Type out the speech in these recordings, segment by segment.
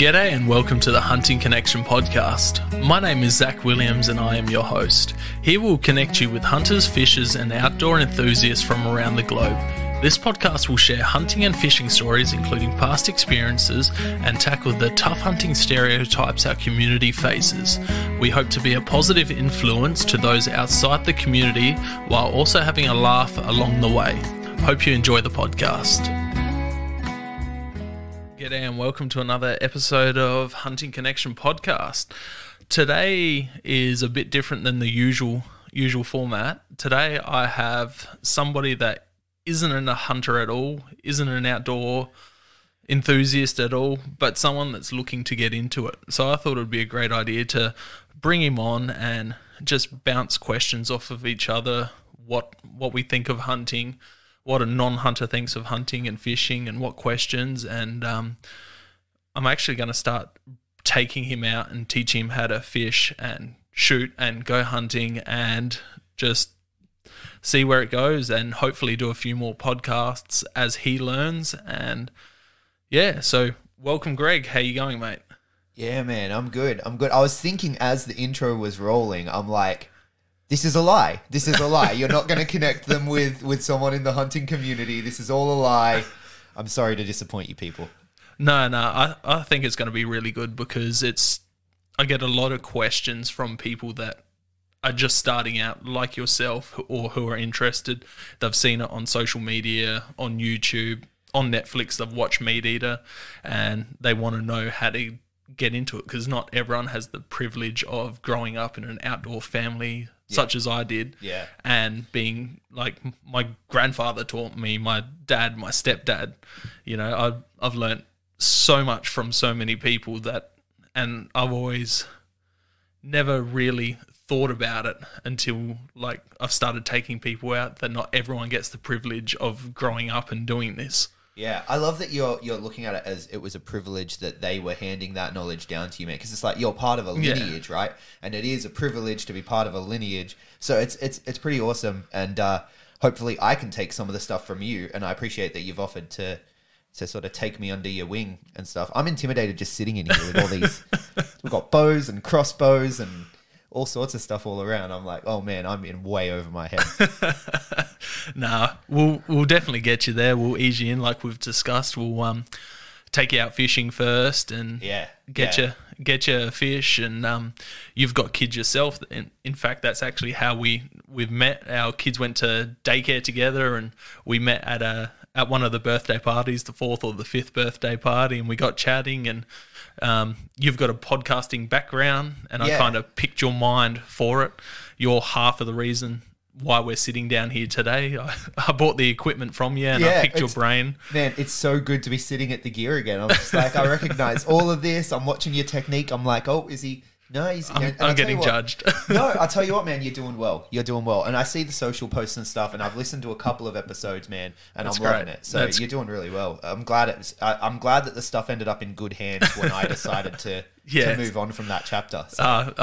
G'day and welcome to the Hunting Connection podcast. My name is Zach Williams and I am your host. Here we'll connect you with hunters, fishers and outdoor enthusiasts from around the globe. This podcast will share hunting and fishing stories, including past experiences, and tackle the tough hunting stereotypes our community faces. We hope to be a positive influence to those outside the community while also having a laugh along the way. Hope you enjoy the podcast. G'day and welcome to another episode of Hunting Connection podcast. Today is a bit different than the usual format. Today I have somebody that isn't a hunter at all, isn't an outdoor enthusiast at all, but someone that's looking to get into it. So I thought it would be a great idea to bring him on and just bounce questions off of each other, what we think of hunting, what a non-hunter thinks of hunting and fishing and what questions. And I'm actually going to start taking him out and teaching him how to fish and shoot and go hunting and just see where it goes and hopefully do a few more podcasts as he learns. And yeah, so welcome, Greg. How you going, mate? Yeah, man, I'm good. I was thinking as the intro was rolling, I'm like, this is a lie. This is a lie. You're not going to connect them with someone in the hunting community. This is all a lie. I'm sorry to disappoint you people. No, I think it's going to be really good because I get a lot of questions from people that are just starting out like yourself or who are interested. They've seen it on social media, on YouTube, on Netflix. They've watched Meat Eater and they want to know how to get into it because not everyone has the privilege of growing up in an outdoor family such as I did. Yeah. And being like my grandfather taught me, my dad, my stepdad, you know, I've learnt so much from so many people and I've always never really thought about it until like I've started taking people out that not everyone gets the privilege of growing up and doing this. Yeah, I love that you're looking at it as it was a privilege that they were handing that knowledge down to you, man. Because it's like you're part of a lineage, right? And it is a privilege to be part of a lineage. So it's pretty awesome. And hopefully I can take some of the stuff from you. And I appreciate that you've offered to sort of take me under your wing and stuff. I'm intimidated just sitting in here with all these. We've got bows and crossbows and all sorts of stuff all around. I'm like, oh man, I'm in way over my head. Nah, we'll definitely get you there. We'll ease you in like we've discussed. We'll take you out fishing first and get you a fish. And you've got kids yourself. In fact, that's actually how we've met. Our kids went to daycare together and we met at one of the birthday parties, the 4th or the 5th birthday party, and we got chatting. And you've got a podcasting background, and I kind of picked your mind for it. You're half of the reason why we're sitting down here today. I bought the equipment from you, and I picked your brain. Man, it's so good to be sitting at the gear again. I'm just like, I recognize all of this. I'm watching your technique. I'm like, oh, is he... No, I'm getting judged. No, I'll tell you what, man, you're doing well. You're doing well. And I see the social posts and stuff, and I've listened to a couple of episodes, man, and I'm loving it. So you're doing really well. I'm glad that the stuff ended up in good hands when I decided to move on from that chapter. So.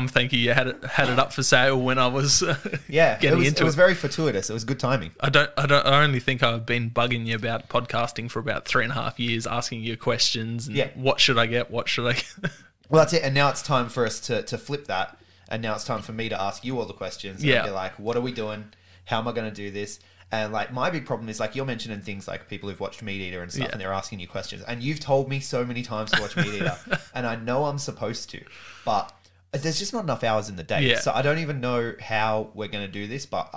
Thank you. You had it up for sale when I was getting into it. It was very fortuitous. It was good timing. I only think I've been bugging you about podcasting for about 3.5 years, asking you questions and what should I get? What should I get? Well, that's it. And now it's time for us to flip that. And now it's time for me to ask you all the questions. And be like, what are we doing? How am I going to do this? And like my big problem is like you're mentioning things like people who've watched Meat Eater and stuff and they're asking you questions. And you've told me so many times to watch Meat Eater. And I know I'm supposed to. But there's just not enough hours in the day. Yeah. So I don't even know how we're going to do this. But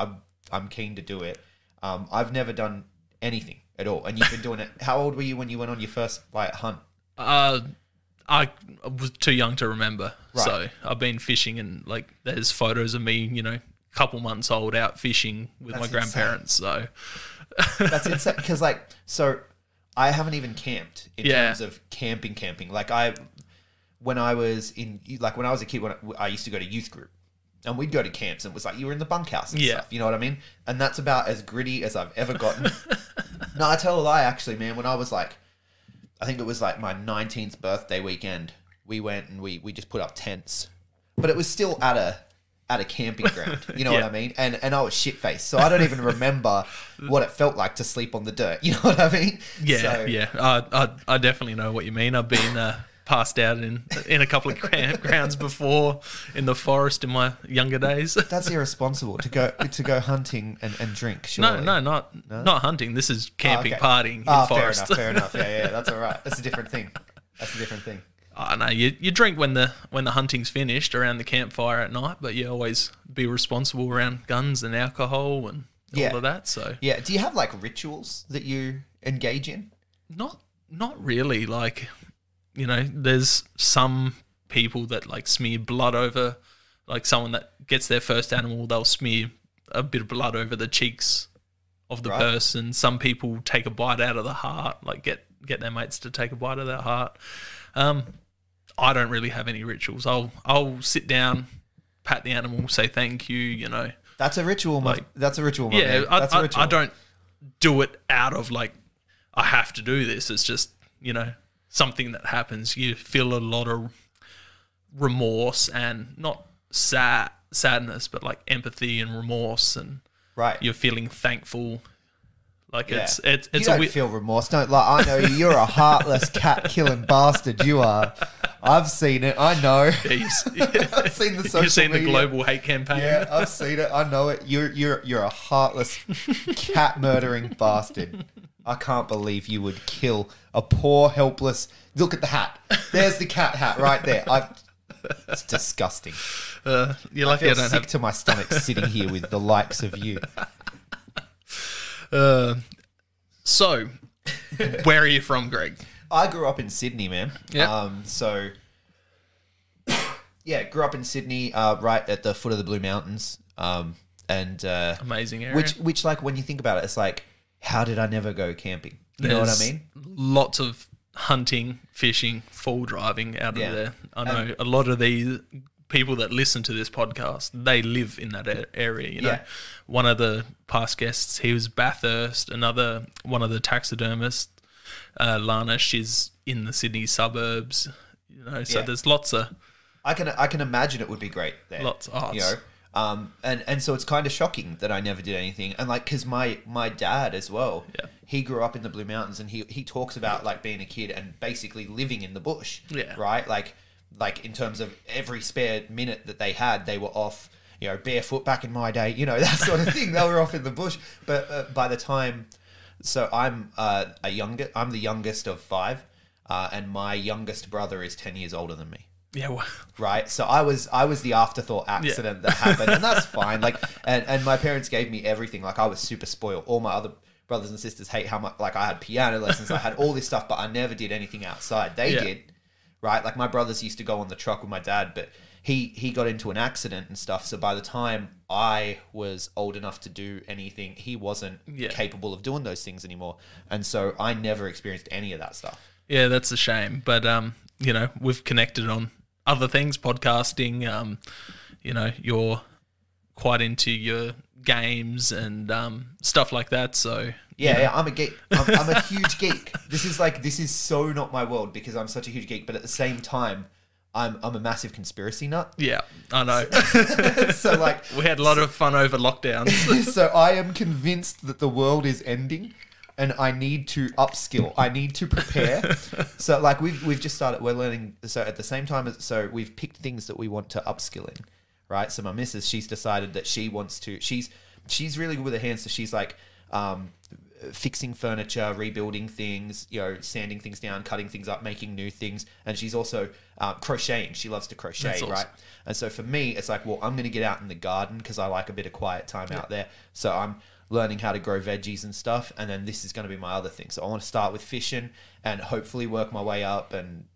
I'm keen to do it. I've never done anything at all. And you've been doing it. How old were you when you went on your first hunt? I was too young to remember, so I've been fishing and like there's photos of me, you know, a couple months old out fishing with my grandparents. So that's insane because so I haven't even camped in terms of camping. Like when I was a kid, when I used to go to youth group and we'd go to camps and it was like you were in the bunkhouse and stuff, you know what I mean? And that's about as gritty as I've ever gotten. No, I tell a lie actually, man. When I was I think it was like my 19th birthday weekend. We went and we just put up tents, but it was still at a camping ground. You know what I mean? And I was shit-faced, so I don't even remember what it felt like to sleep on the dirt. You know what I mean? Yeah, I definitely know what you mean. I've been passed out in a couple of campgrounds before in the forest in my younger days. That's irresponsible to go hunting and drink. Surely. No, not hunting. This is camping, partying in forest. Fair enough. Yeah, that's all right. That's a different thing. Oh, no, you drink when the hunting's finished around the campfire at night, but you always be responsible around guns and alcohol and all of that. So yeah, do you have like rituals that you engage in? Not really. Like, you know, there's some people that like smear blood over, like someone that gets their first animal, they'll smear a bit of blood over the cheeks of the person. Some people take a bite out of the heart, like get their mates to take a bite of their heart. I don't really have any rituals. I'll sit down, pat the animal, say thank you, you know. That's a ritual, that's a ritual, yeah, man. That's a ritual. I don't do it out of like, I have to do this. It's just, you know, something that happens. You feel a lot of remorse and not sadness, but like empathy and remorse, and you're feeling thankful. Like it's you don't feel remorse. Don't I know you're a heartless cat killing bastard. You are. I've seen it. I know. I've seen the social You've seen media. The global hate campaign. Yeah, I've seen it. I know it. You're a heartless cat murdering bastard. I can't believe you would kill a poor helpless. Look at the hat. There's the cat hat right there. It's disgusting. You're lucky I don't sick to my stomach sitting here with the likes of you. So, where are you from, Greg? I grew up in Sydney, man. Yeah. Grew up in Sydney, right at the foot of the Blue Mountains. Amazing area. Which, like, when you think about it, it's like, how did I never go camping? You know what I mean? Lots of hunting, fishing, fall driving out of there. I know a lot of these people that listen to this podcast, they live in that area, you know. Yeah. One of the past guests, he was Bathurst. One of the taxidermists, Lana, she's in the Sydney suburbs, you know. So there's lots of. I can imagine it would be great there. Lots of arts. You know, and so it's kind of shocking that I never did anything. And like, because my dad as well, he grew up in the Blue Mountains, and he talks about like being a kid and basically living in the bush. Yeah. Right. Like in terms of every spare minute that they had, they were off, you know, barefoot back in my day, you know, that sort of thing. They were off in the bush. But by the time, so I'm the youngest of 5, and my youngest brother is 10 years older than me. Yeah, well. Right. So I was the afterthought accident that happened, and that's fine. Like, and my parents gave me everything. Like, I was super spoiled. All my other brothers and sisters hate how much, like, I had piano lessons, I had all this stuff, but I never did anything outside. They did. Right, like my brothers used to go on the truck with my dad, but he got into an accident and stuff. So by the time I was old enough to do anything, he wasn't capable of doing those things anymore. And so I never experienced any of that stuff. Yeah, that's a shame. But you know, we've connected on other things, podcasting. You know, you're quite into your games and stuff like that. So yeah, I'm a geek. I'm a huge geek. This is so not my world because I'm such a huge geek. But at the same time, I'm a massive conspiracy nut. Yeah, I know. So like, we had a lot of fun over lockdown. So I am convinced that the world is ending, and I need to upskill. I need to prepare. So like we've just started. We're learning. So at the same time, so we've picked things that we want to upskill in. Right. So my missus, she's decided that she wants to. She's really good with her hands. So she's like. Fixing furniture, rebuilding things, you know, sanding things down, cutting things up, making new things. And she's also crocheting. She loves to crochet, That's awesome. Right? And so for me, it's like, well, I'm going to get out in the garden because I like a bit of quiet time out there. So I'm learning how to grow veggies and stuff. And then this is going to be my other thing. So I want to start with fishing and hopefully work my way up. And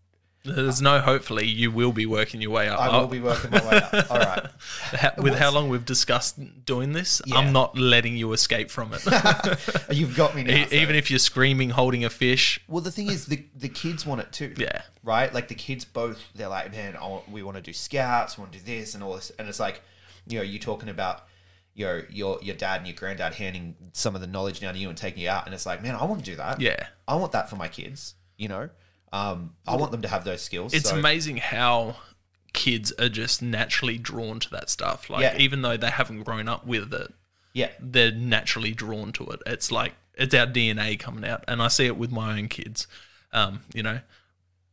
there's no hopefully, you will be working your way up. I will be working my way up. All right. With how long we've discussed doing this, I'm not letting you escape from it. You've got me now. Even if you're screaming, holding a fish. Well, the thing is, the kids want it too. Yeah. Right? Like the kids both, they're like, man, we want to do scouts, we want to do this and all this. And it's like, you know, you're talking about your dad and your granddad handing some of the knowledge down to you and taking you out. And it's like, man, I want to do that. Yeah. I want that for my kids, you know? I want them to have those skills. It's amazing how kids are just naturally drawn to that stuff. Like, even though they haven't grown up with it, they're naturally drawn to it. It's like, it's our DNA coming out. And I see it with my own kids. You know,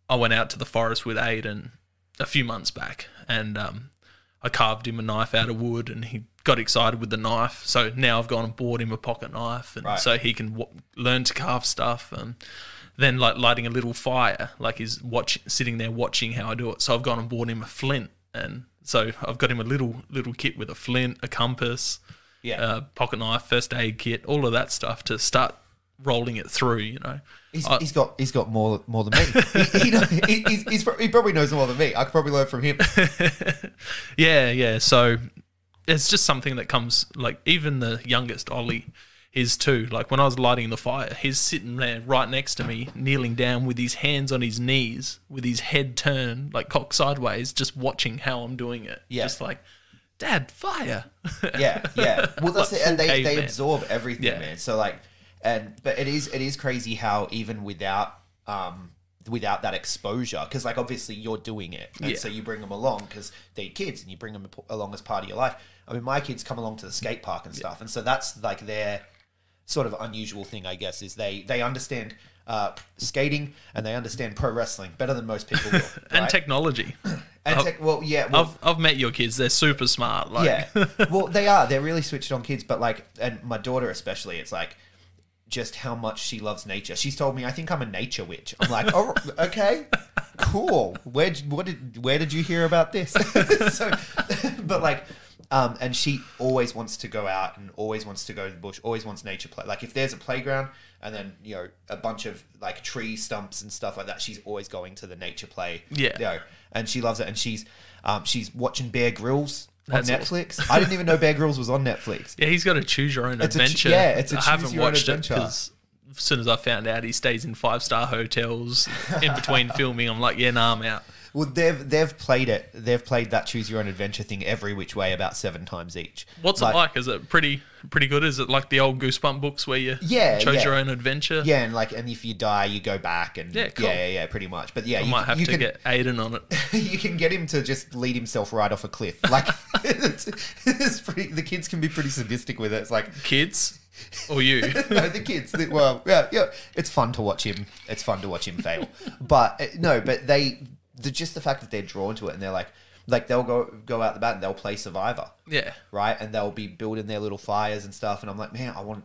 I went out to the forest with Aiden a few months back, and I carved him a knife out of wood, and he got excited with the knife. So now I've gone and bought him a pocket knife, and so he can learn to carve stuff. And then like lighting a little fire, like he's sitting there watching how I do it. So I've gone and bought him a flint, and so I've got him a little kit with a flint, a compass, pocket knife, first aid kit, all of that stuff to start rolling it through. You know, he's got more than me. He probably knows more than me. I could probably learn from him. Yeah. So it's just something that comes, like, even the youngest, Ollie, is too. Like, when I was lighting the fire, he's sitting there right next to me, kneeling down with his hands on his knees, with his head turned, like cocked sideways, just watching how I'm doing it. Yeah. Just like, Dad, fire. Yeah. Well, that's Like it. And full they caveman. absorb everything, Yeah. man. So like, but it is crazy how even without that exposure, because like obviously you're doing it, and so you bring them along because they're kids, and you bring them along as part of your life. I mean, my kids come along to the skate park and stuff, and so that's like their sort of unusual thing, I guess, is they understand skating and they understand pro wrestling better than most people will, right? And technology. And I've met your kids. They're super smart. Like. yeah. Well, they are. They're really switched on kids, but like, and my daughter especially, it's like just how much she loves nature. She's told me, I think I'm a nature witch. I'm like, oh, okay, cool. Where did you hear about this? So, but like, and she always wants to go out and always wants to go to the bush, always wants nature play. Like if there's a playground and then, you know, a bunch of like tree stumps and stuff like that, she's always going to the nature play. Yeah. You know, and she loves it. And she's watching Bear Grylls on That's Netflix. I didn't even know Bear Grylls was on Netflix. Yeah, he's got a choose your own adventure. It's a I choose haven't your own watched it adventure. because as soon as I found out he stays in 5-star hotels in between filming, I'm like, yeah, nah, I'm out. Well, they've played it. They've played that choose your own adventure thing every which way about 7 times each. What's it like? Is it pretty good? Is it like the old Goosebump books where you chose your own adventure? Yeah, and if you die, you go back and cool. yeah, pretty much. But yeah, I might have to get Aiden on it. You can get him to just lead himself right off a cliff. Like it's pretty. The kids can be pretty sadistic with it. It's like Kids or you? no, the kids. Well, yeah. It's fun to watch him. It's fun to watch him fail. But just the fact that they're drawn to it and they're like they'll go out the bat and they'll play Survivor. Yeah. Right? And they'll be building their little fires and stuff. And I'm like, man,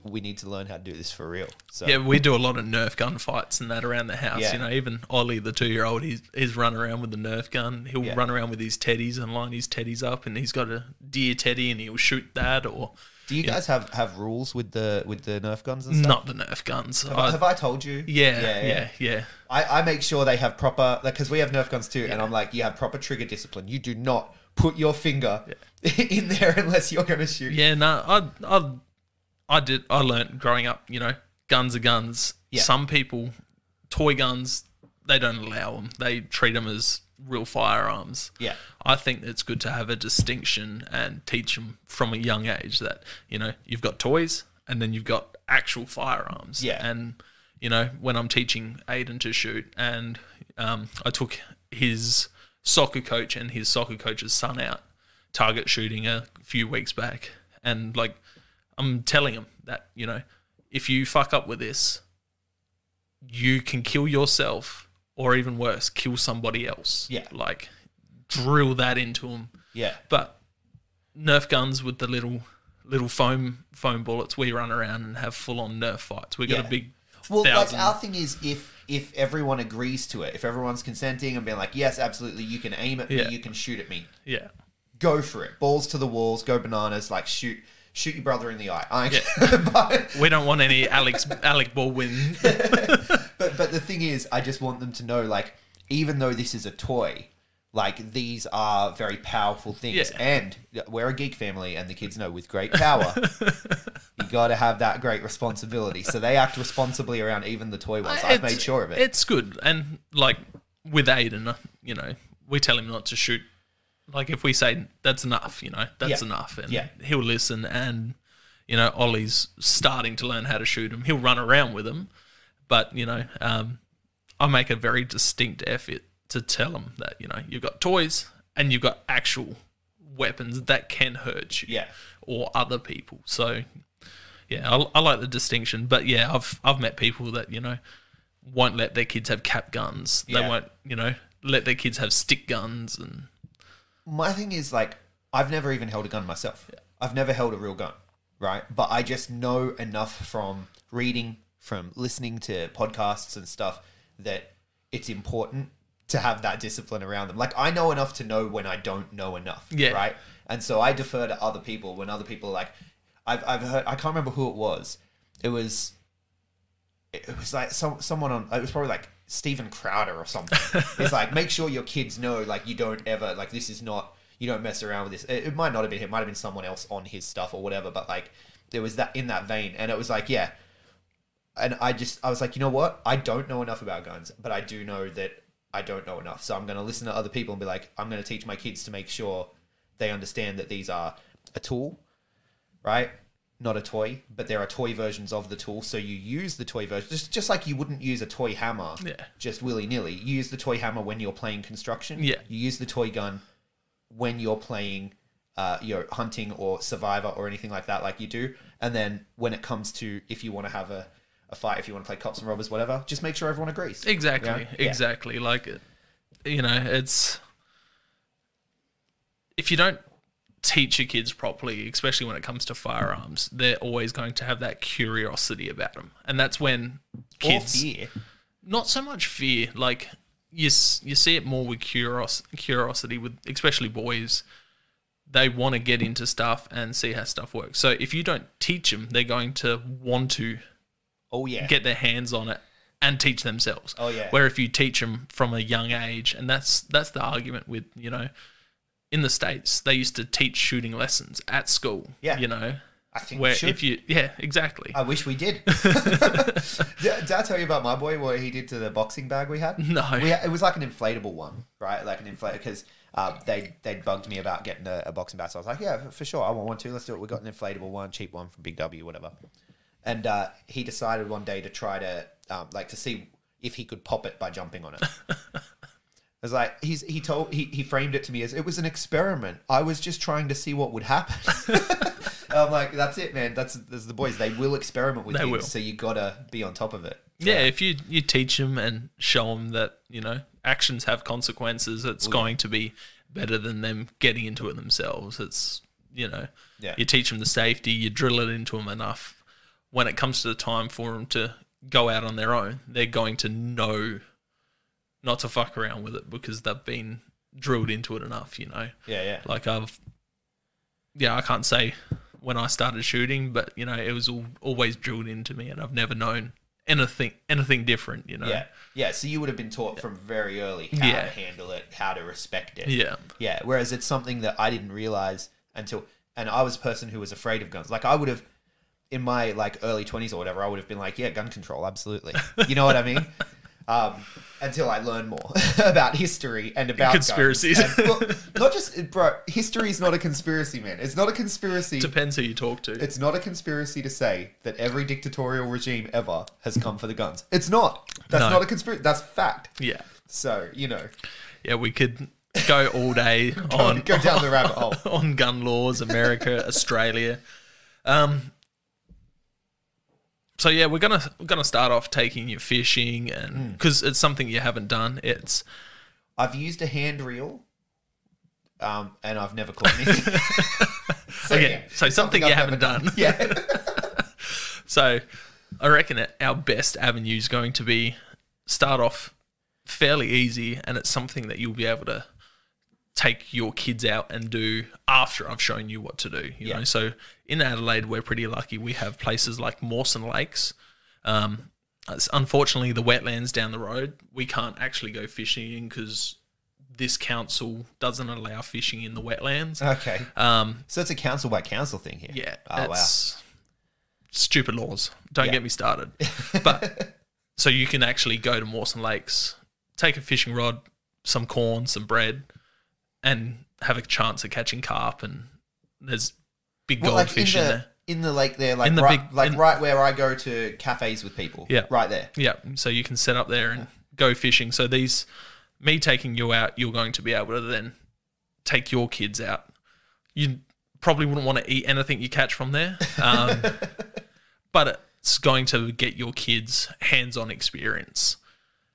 we need to learn how to do this for real. So Yeah, we do a lot of Nerf gun fights and that around the house. Yeah. You know, even Ollie, the 2-year-old, he's run around with the Nerf gun. He'll run around with his teddies and line his teddies up, and he's got a deer teddy and he'll shoot that. Or do you guys have rules with the Nerf guns and stuff? not the Nerf guns. Have I told you? Yeah. I make sure they have proper, because we have Nerf guns too, and I'm like, you have proper trigger discipline. You do not put your finger in there unless you're going to shoot. Yeah, no, I learnt growing up, you know, guns are guns. Yeah. Some people, toy guns, they don't allow them. They treat them as real firearms. Yeah. I think it's good to have a distinction and teach them from a young age that, you know, you've got toys and then you've got actual firearms. Yeah. And, you know, when I'm teaching Aiden to shoot, and I took his soccer coach and his soccer coach's son out target shooting a few weeks back, and like I'm telling him that, you know, if you fuck up with this, you can kill yourself, or even worse, kill somebody else. Yeah. Like drill that into them. Yeah. But Nerf guns with the little foam bullets, we run around and have full on Nerf fights. We got a big Well, 1,000. like our thing is if everyone agrees to it, if everyone's consenting and being like, yes, absolutely, you can aim at me, you can shoot at me. Yeah. Go for it. Balls to the walls, go bananas, like shoot your brother in the eye. Yeah. We don't want any Alec Baldwin. But the thing is, I just want them to know, like, even though this is a toy, like, these are very powerful things. Yeah. And we're a geek family, and the kids know with great power, you got to have that great responsibility. So they act responsibly around even the toy ones. I've made sure of it. It's good. And, like, with Aiden, you know, we tell him not to shoot. Like, if we say, that's enough, you know, that's enough. And he'll listen. And, you know, Ollie's starting to learn how to shoot him. He'll run around with him. But, you know, I make a very distinct effort to tell him that, you know, you've got toys and you've got actual weapons that can hurt you or other people. So, yeah, I like the distinction. But, yeah, I've met people that, you know, won't let their kids have cap guns. They won't, let their kids have stick guns. And my thing is, like, I've never even held a gun myself. Yeah. I've never held a real gun, right? But I just know enough from reading, from listening to podcasts and stuff, that it's important to have that discipline around them. Like, I know enough to know when I don't know enough, right? And so I defer to other people when other people are like, I've heard, I can't remember who it was. It was like someone on, it was probably like Steven Crowder or something. It's like, make sure your kids know, like, you don't ever, like, this is not, you don't mess around with this. It might not have been him, it might have been someone else on his stuff or whatever, but like, there was that in that vein. And it was like, yeah. And I was like, you know what? I don't know enough about guns, but I do know that I don't know enough. So I'm going to listen to other people and be like, I'm going to teach my kids to make sure they understand that these are a tool, right? Not a toy, but there are toy versions of the tool. So you use the toy version, just like you wouldn't use a toy hammer just willy-nilly. You use the toy hammer when you're playing construction. Yeah. You use the toy gun when you're playing hunting or Survivor or anything like that, like you do. And then when it comes to, if you want to have a fight, if you want to play cops and robbers, whatever, just make sure everyone agrees. Exactly. Exactly. Like, it's, if you don't teach your kids properly, especially when it comes to firearms, they're always going to have that curiosity about them. And that's when kids... Or fear. Not so much fear. Like, you see it more with curiosity, with especially boys. They want to get into stuff and see how stuff works. So if you don't teach them, they're going to want to get their hands on it and teach themselves. Where if you teach them from a young age, and that's the argument with, in the States, they used to teach shooting lessons at school. I think where we should. If you, exactly. I wish we did. Did I tell you about my boy, what he did to the boxing bag we had? No. It was like an inflatable one, right? Like an inflatable, because they'd bugged me about getting a boxing bag. So I was like, yeah, for sure, I want one too. Let's do it. We got an inflatable one, cheap one from Big W, whatever. And he decided one day to try to, to see if he could pop it by jumping on it. I was like, he framed it to me as, it was an experiment. I was just trying to see what would happen. I'm like, that's it, man. That's the boys. They will experiment with things, so you gotta be on top of it. Yeah, if you teach them and show them that, actions have consequences, it's going to be better than them getting into it themselves. It's, you teach them the safety, you drill it into them enough. When it comes to the time for them to go out on their own, they're going to know not to fuck around with it because they've been drilled into it enough, Yeah. Like I can't say when I started shooting, but, it was always drilled into me, and I've never known anything different, Yeah, so you would have been taught from very early how to handle it, how to respect it. Yeah, whereas it's something that I didn't realize until, and I was a person who was afraid of guns. Like, I would have, in my early 20s or whatever, I would have been like, yeah, gun control, absolutely. You know what I mean? Until I learned more about history and about conspiracies. Not just, bro, history is not a conspiracy, man. It's not a conspiracy. Depends who you talk to. It's not a conspiracy to say that every dictatorial regime ever has come for the guns. It's not. That's not a conspiracy. That's fact. Yeah. So, Yeah, we could go all day go down the rabbit hole. On gun laws, America, Australia. So yeah, we're gonna start off taking you fishing, and because it's something you haven't done. I've used a hand reel, and I've never caught anything. So something you haven't done. Yeah. So I reckon our best avenue is going to be start off fairly easy, and it's something that you'll be able to take your kids out and do after I've shown you what to do. You know, so in Adelaide, we're pretty lucky. We have places like Mawson Lakes. Unfortunately, the wetlands down the road, we can't actually go fishing because this council doesn't allow fishing in the wetlands. Okay. So it's a council by council thing here. Yeah. Oh, wow. Stupid laws. Don't get me started. But so you can actually go to Mawson Lakes, take a fishing rod, some corn, some bread, and have a chance of catching carp, and there's big goldfish in there. In the lake there, right where I go to cafes with people. Yeah. Right there. Yeah. So you can set up there and go fishing. So me taking you out, you're going to be able to then take your kids out. You probably wouldn't want to eat anything you catch from there. But it's going to get your kids hands-on experience.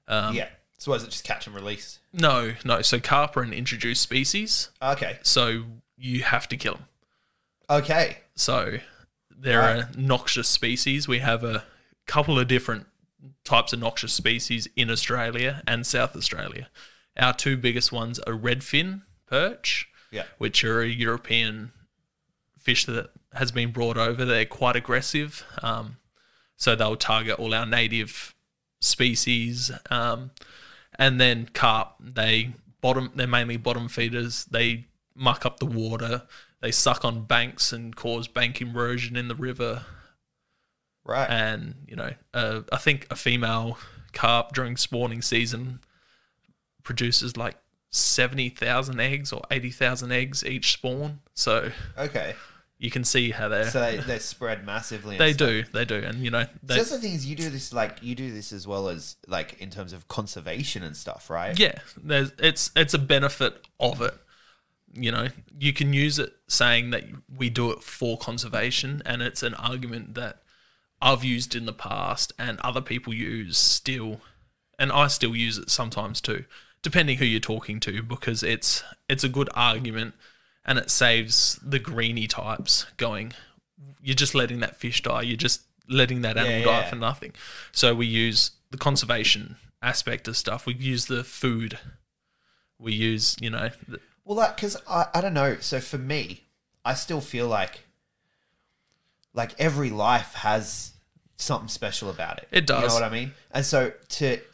Yeah. So what is it, just catch and release? No. So carp are an introduced species. Okay. So you have to kill them. Okay. So they're a noxious species. We have a couple of different types of noxious species in Australia and South Australia. Our two biggest ones are redfin perch, which are a European fish that has been brought over. They're quite aggressive. So they'll target all our native species. And then carp, they're mainly bottom feeders. They muck up the water. They suck on banks and cause bank erosion in the river. Right. And, I think a female carp during spawning season produces like 70,000 eggs or 80,000 eggs each spawn. So you can see how they're spread massively. They do. And, so that's the thing is you do this as well as like in terms of conservation and stuff, right? Yeah. It's a benefit of it. You can use it saying that we do it for conservation, and it's an argument that I've used in the past and other people use still, and I still use it sometimes too, depending who you're talking to, because it's a good argument and it saves the greenie types going, you're just letting that fish die, you're just letting that animal die for nothing. So we use the conservation aspect of stuff. We use the food. We use, because I don't know. So for me, I still feel like every life has something special about it. It does. You know what I mean? And so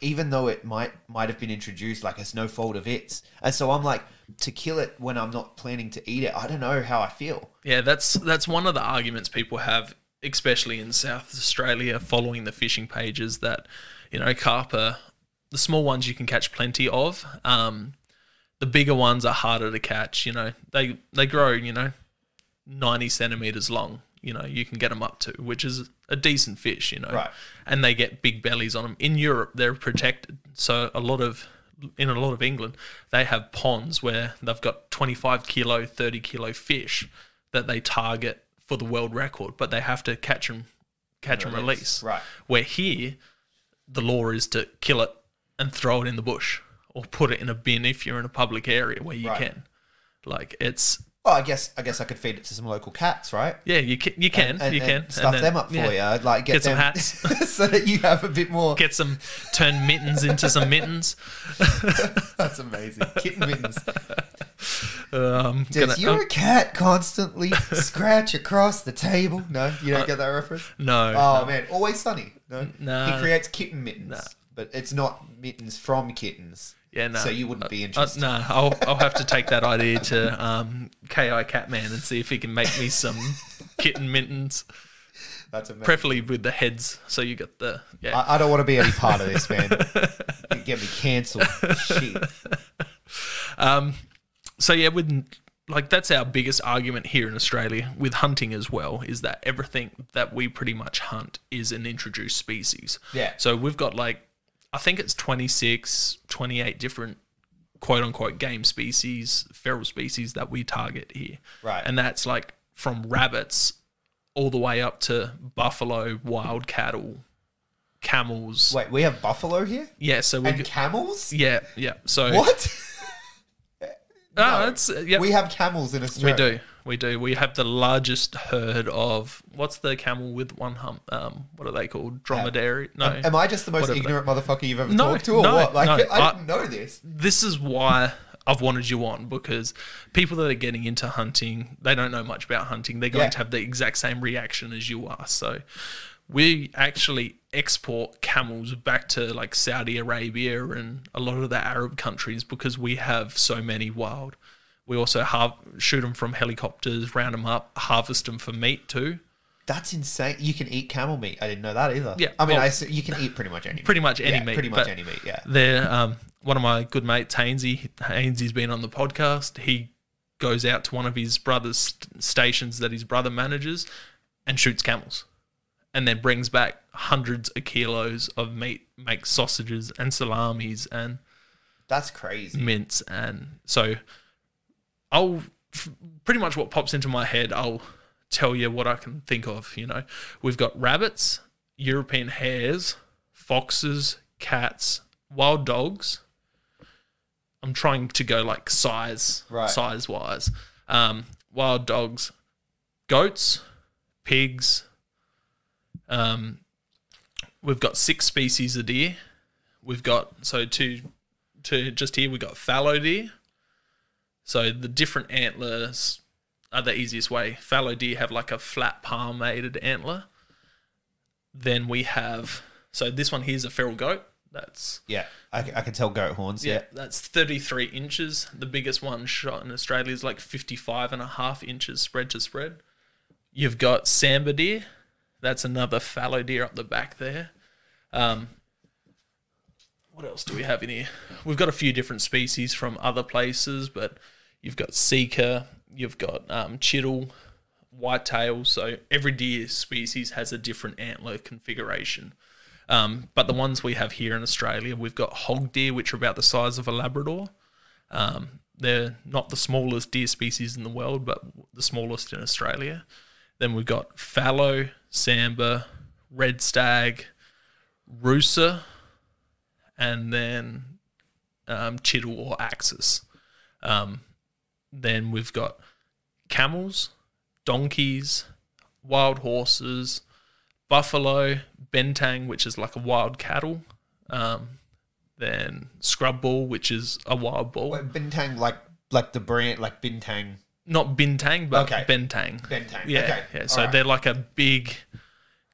even though it might have been introduced, like it's no fault of its. And so I'm like, to kill it when I'm not planning to eat it, I don't know how I feel. Yeah, that's one of the arguments people have, especially in South Australia, following the fishing pages, that, carp are the small ones you can catch plenty of. The bigger ones are harder to catch. They grow, 90 centimeters long. You can get them up to, which is a decent fish, Right. And they get big bellies on them. In Europe, they're protected. So in a lot of England, they have ponds where they've got 25 kilo, 30 kilo fish that they target for the world record, but they have to catch and release. Right. Where here, the law is to kill it and throw it in the bush or put it in a bin if you're in a public area where you can. Like it's... Well, I guess I could feed it to some local cats, right? Yeah, you can. And stuff them up for you. Like get some hats so that you have a bit more. Turn mittens into some mittens. That's amazing. Kitten mittens. Does your cat constantly scratch across the table? No, you don't get that reference. No. Oh man, Always Sunny. No, he creates kitten mittens, no. But it's not mittens from kittens. Yeah, no. So you wouldn't be interested. No, I'll have to take that idea to KI Catman and see if he can make me some kitten mittens. That's amazing. Preferably with the heads, so you got the... Yeah. I don't want to be any part of this, man. You get me cancelled. Shit. So yeah, that's our biggest argument here in Australia with hunting as well, is that everything that we pretty much hunt is an introduced species. Yeah. So we've got I think it's 26, 28 different quote-unquote game species, feral species that we target here. Right. And that's from rabbits all the way up to buffalo, wild cattle, camels. Wait, we have buffalo here? Yeah. So and camels? Yeah. So what? No, we have camels in Australia. We do. We have the largest herd of... What's the camel with one hump? What are they called? Dromedary? No. Am I just the most ignorant motherfucker you've ever talked to, or what? I didn't know this. This is why I've wanted you on, because people that are getting into hunting, they don't know much about hunting. They're going to have the exact same reaction as you are. So we actually export camels back to Saudi Arabia and a lot of the Arab countries because we have so many wild. We also shoot them from helicopters, round them up, harvest them for meat too. That's insane. You can eat camel meat. I didn't know that either. Yeah. I mean, you can eat pretty much any meat. Pretty much any meat. Pretty much any meat, yeah. They're, one of my good mates, Hainsey's been on the podcast. He goes out to one of his brother's stations that his brother manages and shoots camels, and then brings back hundreds of kilos of meat, makes sausages and salamis and... That's crazy. Mince. And so... pretty much what pops into my head, I'll tell you what I can think of. We've got rabbits. European hares, foxes, cats, wild dogs. I'm trying to go like size-wise. Wild dogs, goats, pigs. We've got 6 species of deer. We've got, so to just here, we've got fallow deer. So the different antlers are the easiest way. Fallow deer have like a flat palmated antler. Then we have, so this one here is a feral goat. That's... Yeah, I can tell goat horns. Yeah, that's 33 inches. The biggest one shot in Australia is like 55.5 inches spread to spread. You've got sambar deer. That's another fallow deer up the back there. What else do we have in here? We've got a few different species from other places, but you've got sika, you've got chital, whitetail. So every deer species has a different antler configuration. But the ones we have here in Australia, we've got hog deer, which are about the size of a Labrador. They're not the smallest deer species in the world, but the smallest in Australia. Then we've got fallow, sambar, red stag, rooster, and then chital or axis. Then we've got camels, donkeys, wild horses, buffalo, bentang, which is like a wild cattle. Then scrub bull, which is a wild bull. Wait, bentang, like the brand, like bintang. Not bintang, but okay. bentang. Bentang. Yeah, okay. Yeah. So they're like a big,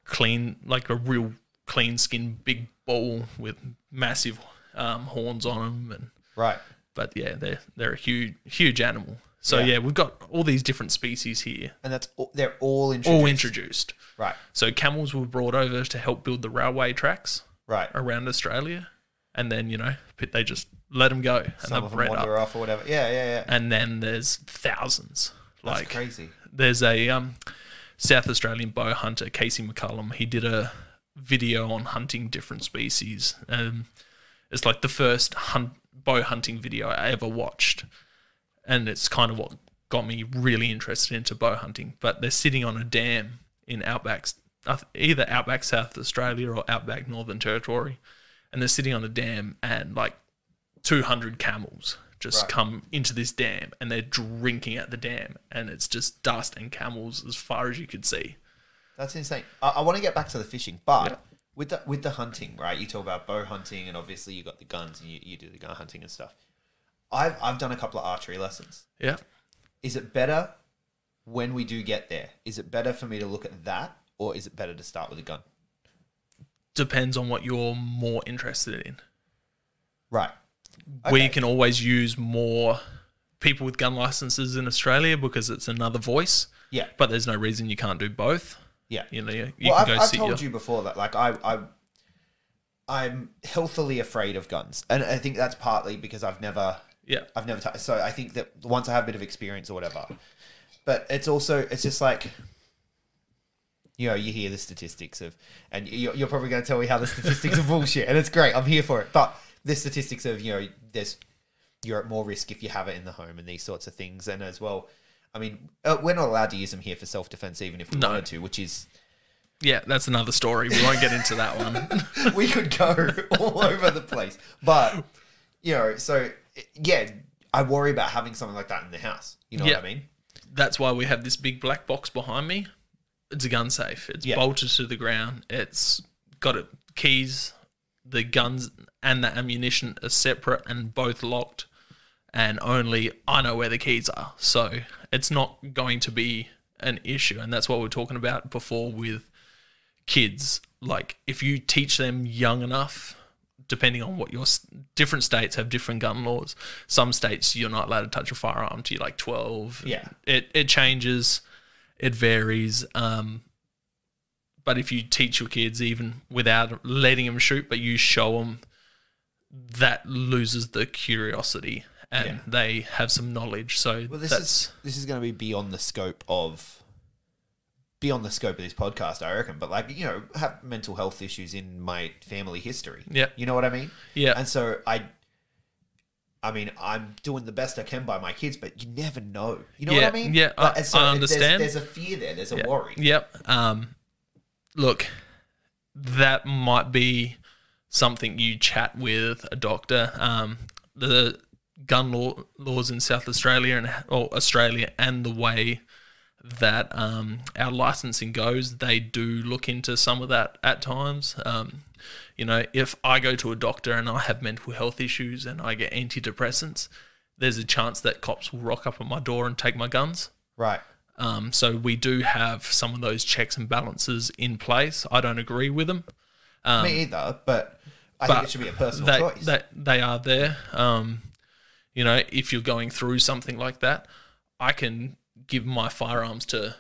clean, like a real clean skin, big bull with massive horns on them. And right. But yeah, they're a huge animal. So yeah, we've got all these different species here. And they're all introduced. All introduced. Right. So camels were brought over to help build the railway tracks. Right. Around Australia. And then, they just let them go. And some of them wander off or whatever. Yeah. And then there's thousands. That's crazy. There's a South Australian bow hunter, Casey McCullum. He did a video on hunting different species. It's like the first bow hunting video I ever watched. And it's kind of what got me really interested into bow hunting. But they're sitting on a dam in either Outback South Australia or Outback Northern Territory. And they're sitting on a dam and like 200 camels just come into this dam and they're drinking at the dam. And it's just dust and camels as far as you could see. That's insane. I want to get back to the fishing, but with the hunting, right? You talk about bow hunting and obviously you got the guns and you do the gun hunting and stuff. I've done a couple of archery lessons. Yeah. Is it better when we do get there? Is it better for me to look at that or is it better to start with a gun? Depends on what you're more interested in. Right. Okay. We can always use more people with gun licenses in Australia because it's another voice. Yeah. But there's no reason you can't do both. Yeah. I've told you before that like I'm healthily afraid of guns. And I think that's partly because I've never so I think that once I have a bit of experience or whatever. But it's just like, you hear the statistics and you're probably going to tell me how the statistics are bullshit, and it's great. I'm here for it. But the statistics of, you're at more risk if you have it in the home and these sorts of things. And as well, I mean, we're not allowed to use them here for self-defense, even if we wanted to, which is... Yeah, that's another story. We won't get into that one. We could go all over the place. But, so, yeah, I worry about having something like that in the house. You know what I mean? That's why we have this big black box behind me. It's a gun safe. It's bolted to the ground. It's got keys. The guns and the ammunition are separate and both locked. And only I know where the keys are. So it's not going to be an issue. And that's what we were talking about before with kids. Like, if you teach them young enough, depending on what different states have different gun laws. Some states you're not allowed to touch a firearm till you're like 12. Yeah. It changes. It varies. But if you teach your kids even without letting them shoot, but you show them, that loses the curiosity and they have some knowledge. So this is going to be beyond the scope of this podcast, I reckon. But have mental health issues in my family history. Yeah. You know what I mean? Yeah. And so I mean, I'm doing the best I can by my kids, but you never know. You know what I mean? Yeah, I understand. There's a fear there. There's a worry. Yep. Look, that might be something you chat with a doctor. The gun laws in South Australia or Australia and the way that our licensing goes, they do look into some of that at times. If I go to a doctor and I have mental health issues and I get antidepressants, there's a chance that cops will rock up at my door and take my guns. Right. So we do have some of those checks and balances in place. I don't agree with them. Me either, but I think it should be a personal choice. They are there. If you're going through something like that, I can give my firearms to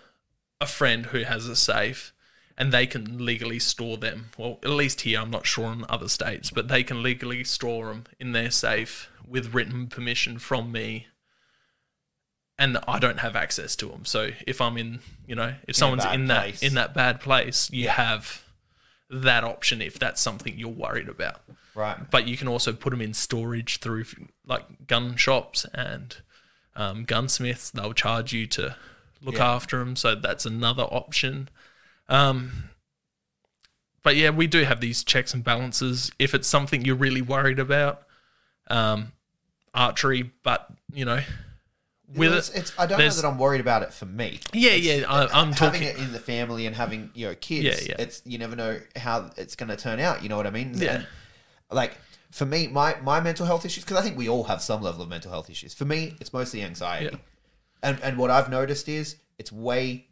a friend who has a safe and they can legally store them. Well, at least here, I'm not sure in other states, but they can legally store them in their safe with written permission from me, and I don't have access to them. So if I'm if someone's in that bad place, you have that option if that's something you're worried about. Right. But you can also put them in storage through like gun shops and gunsmiths. They'll charge you to look after them, so that's another option. But yeah, we do have these checks and balances. If it's something you're really worried about, archery, but with it's I don't know that I'm worried about it for me. I'm having talking it in the family and having kids. It's you never know how it's going to turn out. You know what I mean? Yeah. And, like for me, my mental health issues, because I think we all have some level of mental health issues. For me, it's mostly anxiety, and what I've noticed is it's way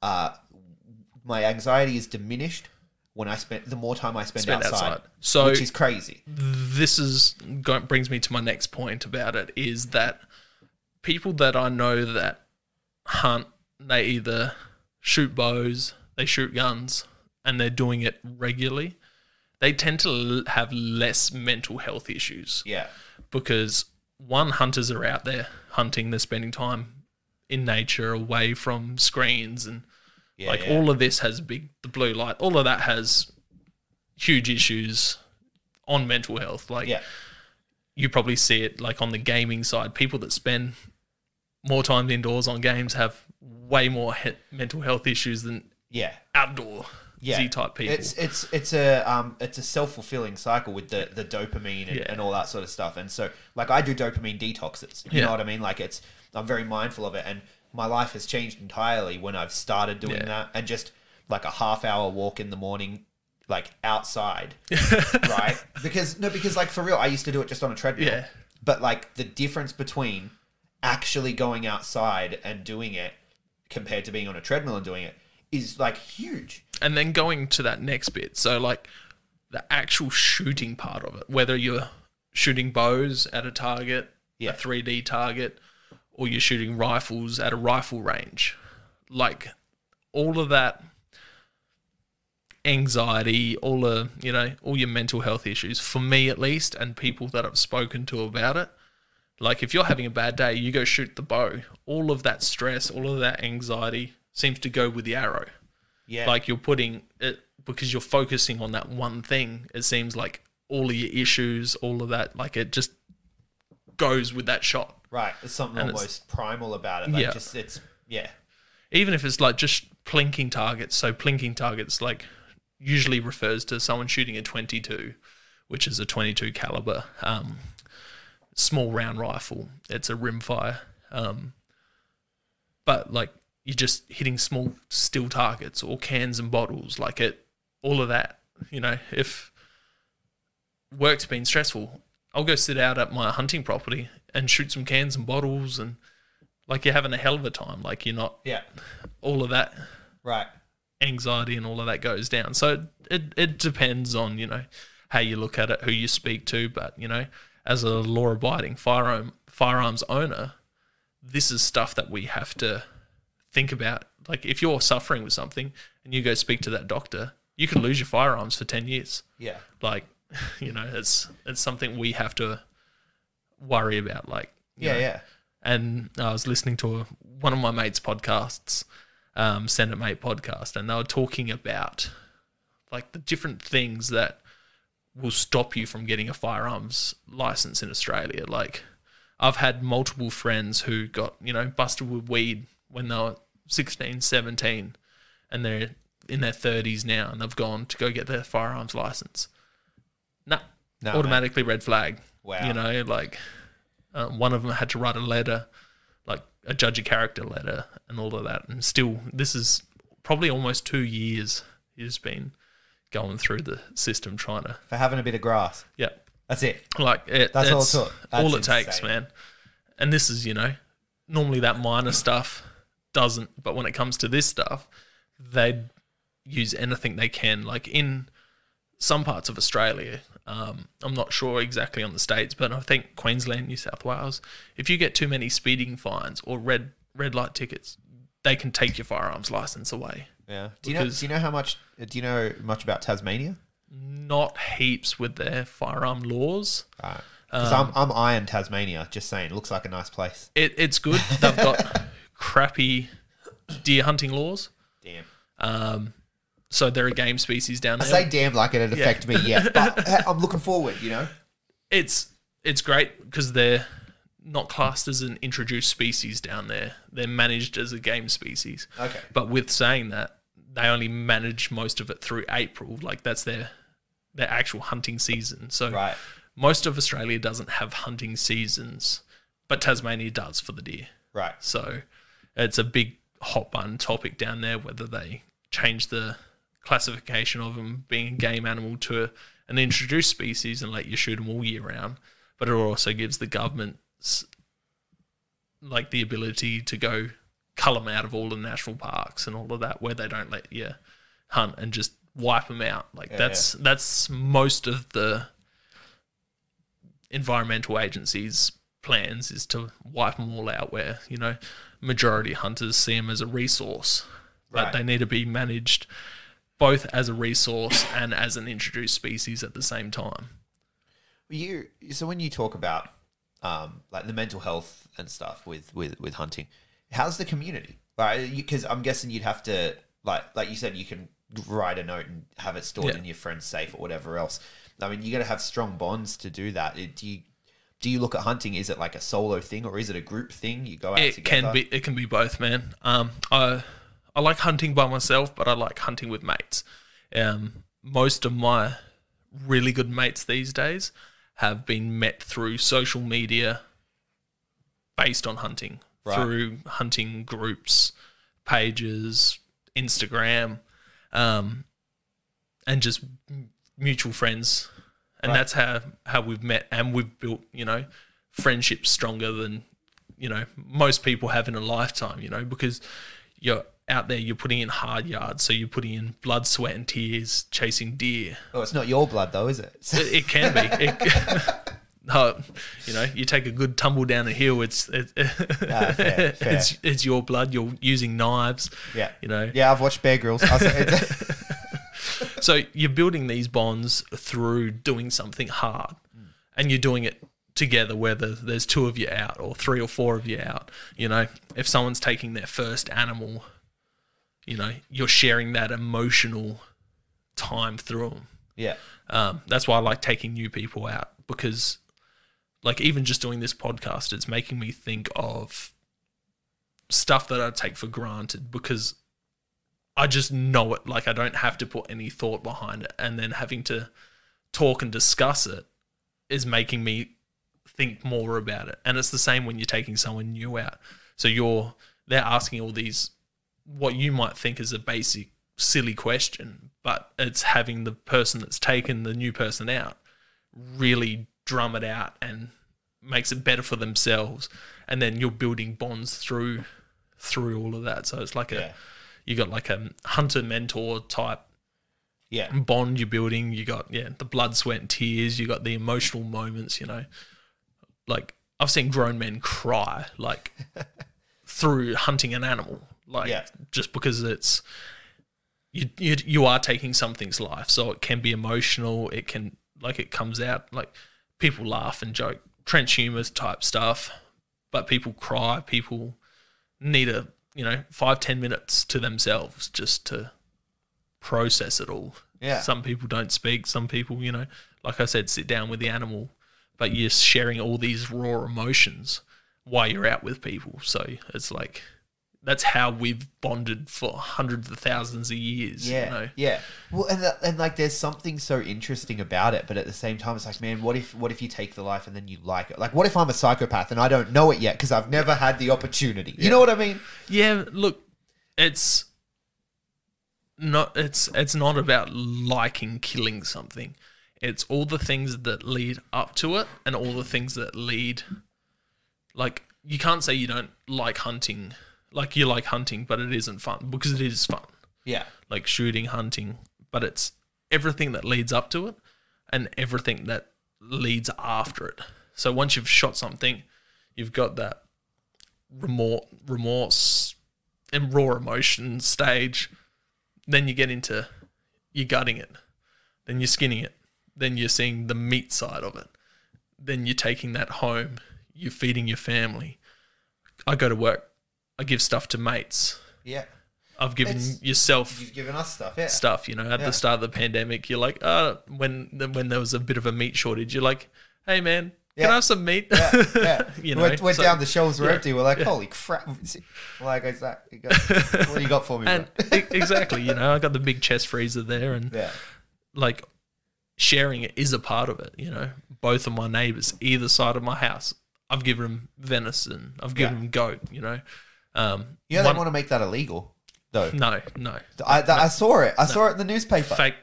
my anxiety is diminished when the more time I spend outside. So, which is crazy. This brings me to my next point about it, is that people that I know that hunt, they either shoot bows, they shoot guns, and they're doing it regularly, they tend to have less mental health issues. Yeah. Because hunters are out there hunting, they're spending time in nature away from screens and all of this has the blue light, all of that has huge issues on mental health. You probably see it like on the gaming side. People that spend more time indoors on games have way more mental health issues than outdoor Z-type people. It's a self-fulfilling cycle with the dopamine and all that sort of stuff. And so I do dopamine detoxes. You know what I mean? I'm very mindful of it, and my life has changed entirely when I've started doing that, and just a half-hour walk in the morning, outside, right? Because for real, I used to do it just on a treadmill. Yeah. But the difference between actually going outside and doing it compared to being on a treadmill and doing it is huge. And then going to that next bit, so the actual shooting part of it, whether you're shooting bows at a target, a 3D target, or you're shooting rifles at a rifle range, all of that anxiety, all your mental health issues, for me at least, and people that I've spoken to about it, if you're having a bad day, you go shoot the bow, all of that stress, all of that anxiety seems to go with the arrow. Yeah. You're putting it, because you're focusing on that one thing, it seems like all of your issues, all of that, it just goes with that shot. Right. There's something almost primal about it. Even if it's just plinking targets. So plinking targets usually refers to someone shooting a 22, which is a 22 caliber small round rifle. It's a rimfire. But you're just hitting small still targets or cans and bottles, all of that. If work's been stressful, I'll go sit out at my hunting property and shoot some cans and bottles, and you're having a hell of a time. You're not all of that anxiety and all of that goes down. So it depends on how you look at it, who you speak to, but as a law-abiding firearms owner, this is stuff that we have to think about. If you're suffering with something and you go speak to that doctor, you could lose your firearms for 10 years. Yeah. It's something we have to worry about. And I was listening to one of my mates' podcasts, Send It Mate podcast, and they were talking about the different things that will stop you from getting a firearms license in Australia. I've had multiple friends who got, busted with weed when they were 16, 17, and they're in their 30s now and they've gone to go get their firearms license. No, automatically red flag. Wow. You know, like one of them had to write a letter, like a judge of character letter and all of that. And still, this is probably almost 2 years he's been going through the system trying to... For having a bit of grass. Yeah. That's it. Like that's all it took. All it takes, man. And this is, you know, normally that minor stuff doesn't, but when it comes to this stuff, they use anything they can. Like in some parts of Australia, I'm not sure exactly on the states, but I think Queensland, New South Wales, if you get too many speeding fines or red light tickets, they can take your firearms license away. Yeah. Do you know much about Tasmania? Not heaps with their firearm laws. Right. Because I'm eyeing Tasmania, just saying. It looks like a nice place. It's good. They've got crappy deer hunting laws. Damn. So they're a game species down there. I say damn like it'd affect me, yeah. But I'm looking forward, you know? It's great because they're not classed as an introduced species down there. They're managed as a game species. Okay. But with saying that, they only manage most of it through April. Like that's their actual hunting season. So right. Most of Australia doesn't have hunting seasons, but Tasmania does for the deer. Right. So it's a big hot button topic down there, whether they change the classification of them being a game animal to an introduced species and let you shoot them all year round. But it also gives the governments like the ability to go cull them out of all the national parks and all of that, where they don't let you hunt and just wipe them out. Like that's most of the environmental agencies' plans is to wipe them all out, where, you know, majority of hunters see them as a resource, but they need to be managed both as a resource and as an introduced species at the same time. So when you talk about like the mental health and stuff with hunting, how's the community? Right, because I'm guessing you'd have to like you said, you can write a note and have it stored in your friend's safe or whatever else. I mean, you got to have strong bonds to do that. Do you look at hunting? Is it like a solo thing or is it a group thing? You go out together? It can be both, man. I like hunting by myself, but I like hunting with mates. Most of my really good mates these days have been met through social media based on hunting, through hunting groups, pages, Instagram, and just mutual friends. And that's how we've met, and we've built, you know, friendships stronger than, you know, most people have in a lifetime, you know, because you're out there, you're putting in hard yards, so you're putting in blood, sweat and tears chasing deer. Oh, it's not your blood though, is it? It can be. You know, you take a good tumble down a hill, fair. It's your blood. You're using knives. Yeah. You know. Yeah, I've watched Bear Grylls. So you're building these bonds through doing something hard, and you're doing it together, whether there's two of you out or three or four of you out. You know, if someone's taking their first animal, you know, you're sharing that emotional time through them. Yeah. That's why I like taking new people out, because like even just doing this podcast, it's making me think of stuff that I take for granted because I just know it. Like I don't have to put any thought behind it, and then having to talk and discuss it is making me think more about it. And it's the same when you're taking someone new out. So they're asking all these, what you might think is a basic silly question, but it's having the person that's taken the new person out really drum it out and makes it better for themselves. And then you're building bonds through all of that. So it's like you got like a hunter mentor type bond you're building. You got the blood, sweat and tears. You got the emotional moments, you know. Like I've seen grown men cry like through hunting an animal, like just because it's you are taking something's life, so it can be emotional. It can, like, it comes out like people laugh and joke, trench humor type stuff, but people cry. People need 5-10 minutes to themselves just to process it all. Yeah. Some people don't speak. Some people, you know, like I said, sit down with the animal, but you're sharing all these raw emotions while you're out with people. So it's like that's how we've bonded for hundreds of thousands of years. Yeah, you know? yeah. Well, and like, there's something so interesting about it, but at the same time, it's like, man, what if you take the life and then you like it? Like, what if I'm a psychopath and I don't know it yet because I've never had the opportunity? You know what I mean? Yeah. Look, it's not about liking killing something. It's all the things that lead up to it, and all the things that lead. Like, you can't say you don't like hunting. Like, you like hunting, but it isn't fun, because it is fun. Yeah. Like shooting, hunting, but it's everything that leads up to it and everything that leads after it. So once you've shot something, you've got that remorse and raw emotion stage. Then you get into, you're gutting it. Then you're skinning it. Then you're seeing the meat side of it. Then you're taking that home. You're feeding your family. I go to work. I give stuff to mates. Yeah. I've given yourself. You've given us stuff, yeah. Stuff, you know, at the start of the pandemic, you're like, when there was a bit of a meat shortage, you're like, hey man, can I have some meat? Yeah, yeah. You know, we're down, the shelves were empty. We're like, holy crap. Like, is that, what do you got for me? And exactly, you know, I got the big chest freezer there, and like, sharing it is a part of it, you know. Both of my neighbours, either side of my house, I've given them venison. I've given them goat, you know. They want to make that illegal, though. No. I saw it. I saw it in the newspaper. Fake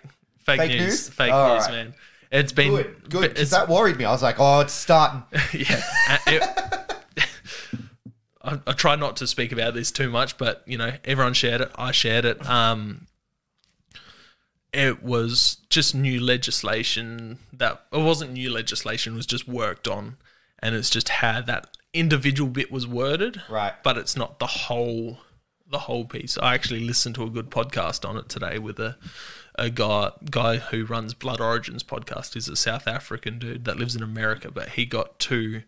news? Fake All news, right. man. It's been... Good, because that worried me. I was like, oh, it's starting. Yeah. I try not to speak about this too much, but, you know, everyone shared it. I shared it. It was just new legislation it wasn't new legislation, it was just worked on. And it's just how that individual bit was worded. Right. But it's not the whole piece. I actually listened to a good podcast on it today with a guy who runs Blood Origins podcast. He's a South African dude that lives in America, but he got two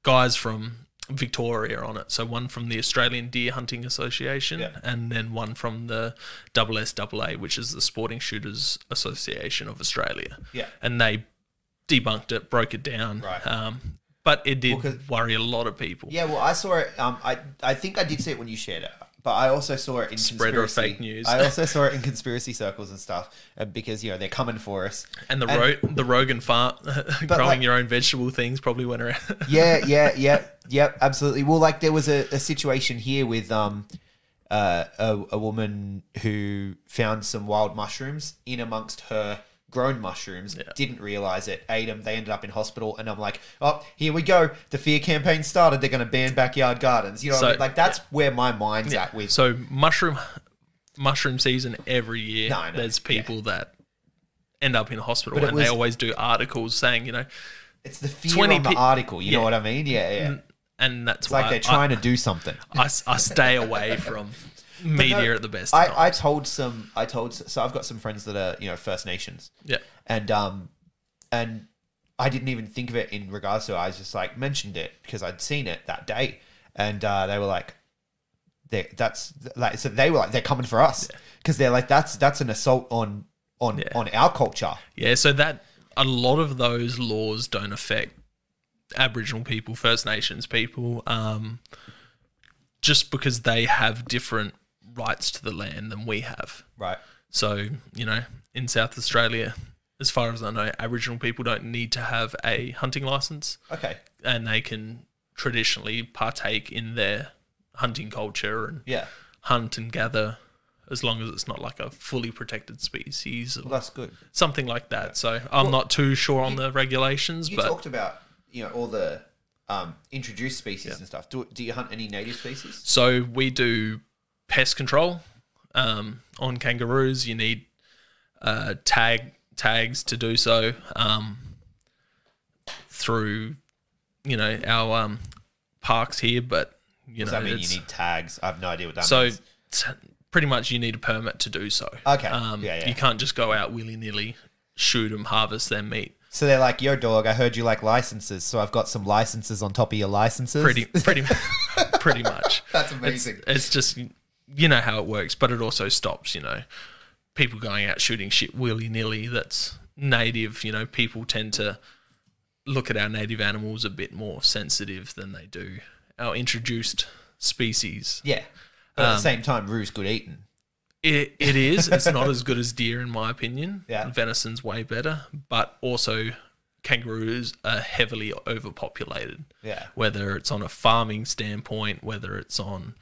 guys from Victoria on it. So one from the Australian Deer Hunting Association, and then one from the SSAA, which is the Sporting Shooters Association of Australia. Yeah. And they debunked it, broke it down. Right. But it did worry a lot of people. Yeah, well, I saw it. I think I did see it when you shared it, but I also saw it in spreader of fake news. I also saw it in conspiracy circles and stuff, because, you know, they're coming for us. And the Rogan farm, growing your own vegetable things probably went around. Yeah, absolutely. Well, like, there was a situation here with a woman who found some wild mushrooms in amongst her grown mushrooms, didn't realize it, ate them, they ended up in hospital, and I'm like, oh, here we go, the fear campaign started, they're going to ban backyard gardens, you know what I mean? Like, that's where my mind's at with. So mushroom season every year, there's people that end up in hospital, and they always do articles saying, you know, it's the fear on the article, you know what I mean? Yeah. And that's why like they're trying to do something. I stay away from media at the best. So I've got some friends that are, you know, First Nations. Yeah. And I didn't even think of it in regards to it. I was just like, mentioned it because I'd seen it that day, and they were like, they were like, they're coming for us, because they're like, that's an assault on our culture. Yeah. So that a lot of those laws don't affect Aboriginal people, First Nations people, just because they have different rights to the land than we have. Right. So, you know, in South Australia, as far as I know, Aboriginal people don't need to have a hunting license. Okay. And they can traditionally partake in their hunting culture and hunt and gather, as long as it's not like a fully protected species. Well, that's good. Something like that. Yeah. So I'm not too sure on the regulations. You talked about, you know, all the introduced species and stuff. Do you hunt any native species? So we do pest control on kangaroos. You need tags to do so through, you know, our parks here. But you know, that mean you need tags? I have no idea what that means. So pretty much you need a permit to do so. Okay. You can't just go out willy-nilly, shoot them, harvest their meat. So they're like, yo, dog, I heard you like licenses, so I've got some licenses on top of your licenses? Pretty much. That's amazing. It's just, you know how it works, but it also stops, you know, people going out shooting shit willy-nilly that's native. You know, people tend to look at our native animals a bit more sensitive than they do our introduced species. Yeah. But at the same time, roo's good eating. It is. It's not as good as deer, in my opinion. Yeah. Venison's way better, but also kangaroos are heavily overpopulated. Yeah. Whether it's on a farming standpoint, whether it's on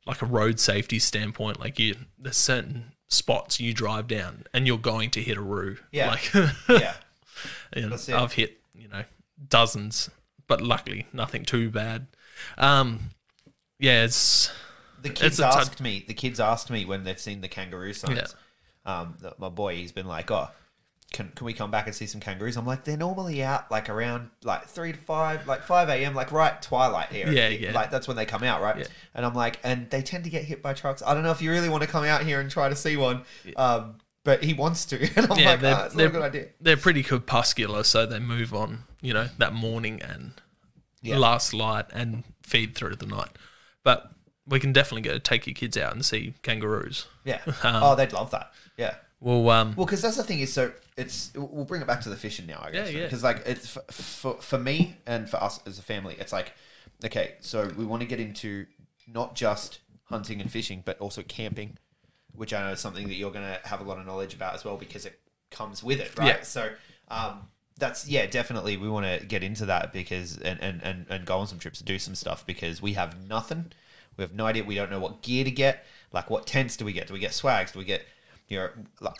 like a road safety standpoint, like there's certain spots you drive down and you're going to hit a roo. Yeah. Like, Yeah. and I've hit, dozens, but luckily nothing too bad. It's the kids asked me. The kids asked me when they've seen the kangaroo signs. Yeah. My boy, he's been like, "Oh, can we come back and see some kangaroos?" I'm like, they're normally out like around like 3 to 5, like 5 a.m., like right twilight here. Yeah. Like that's when they come out, right? Yeah. And I'm like, and they tend to get hit by trucks. I don't know if you really want to come out here and try to see one. But he wants to. And I'm like, it's not a good idea. They're pretty corpuscular, so they move on, that morning and last light and feed through the night. But we can definitely go take your kids out and see kangaroos. Yeah. They'd love that. Yeah. Well, because that's the thing is, so we'll bring it back to the fishing now, I guess. Yeah. Because like it's for me and for us as a family, it's like, okay, so we want to get into not just hunting and fishing, but also camping, which I know is something that you're going to have a lot of knowledge about as well because it comes with it, right? Yeah. So that's, definitely we want to get into that because and go on some trips and do some stuff because we have nothing. We have no idea. We don't know what gear to get. Like what tents do we get? Do we get swags? Do we get,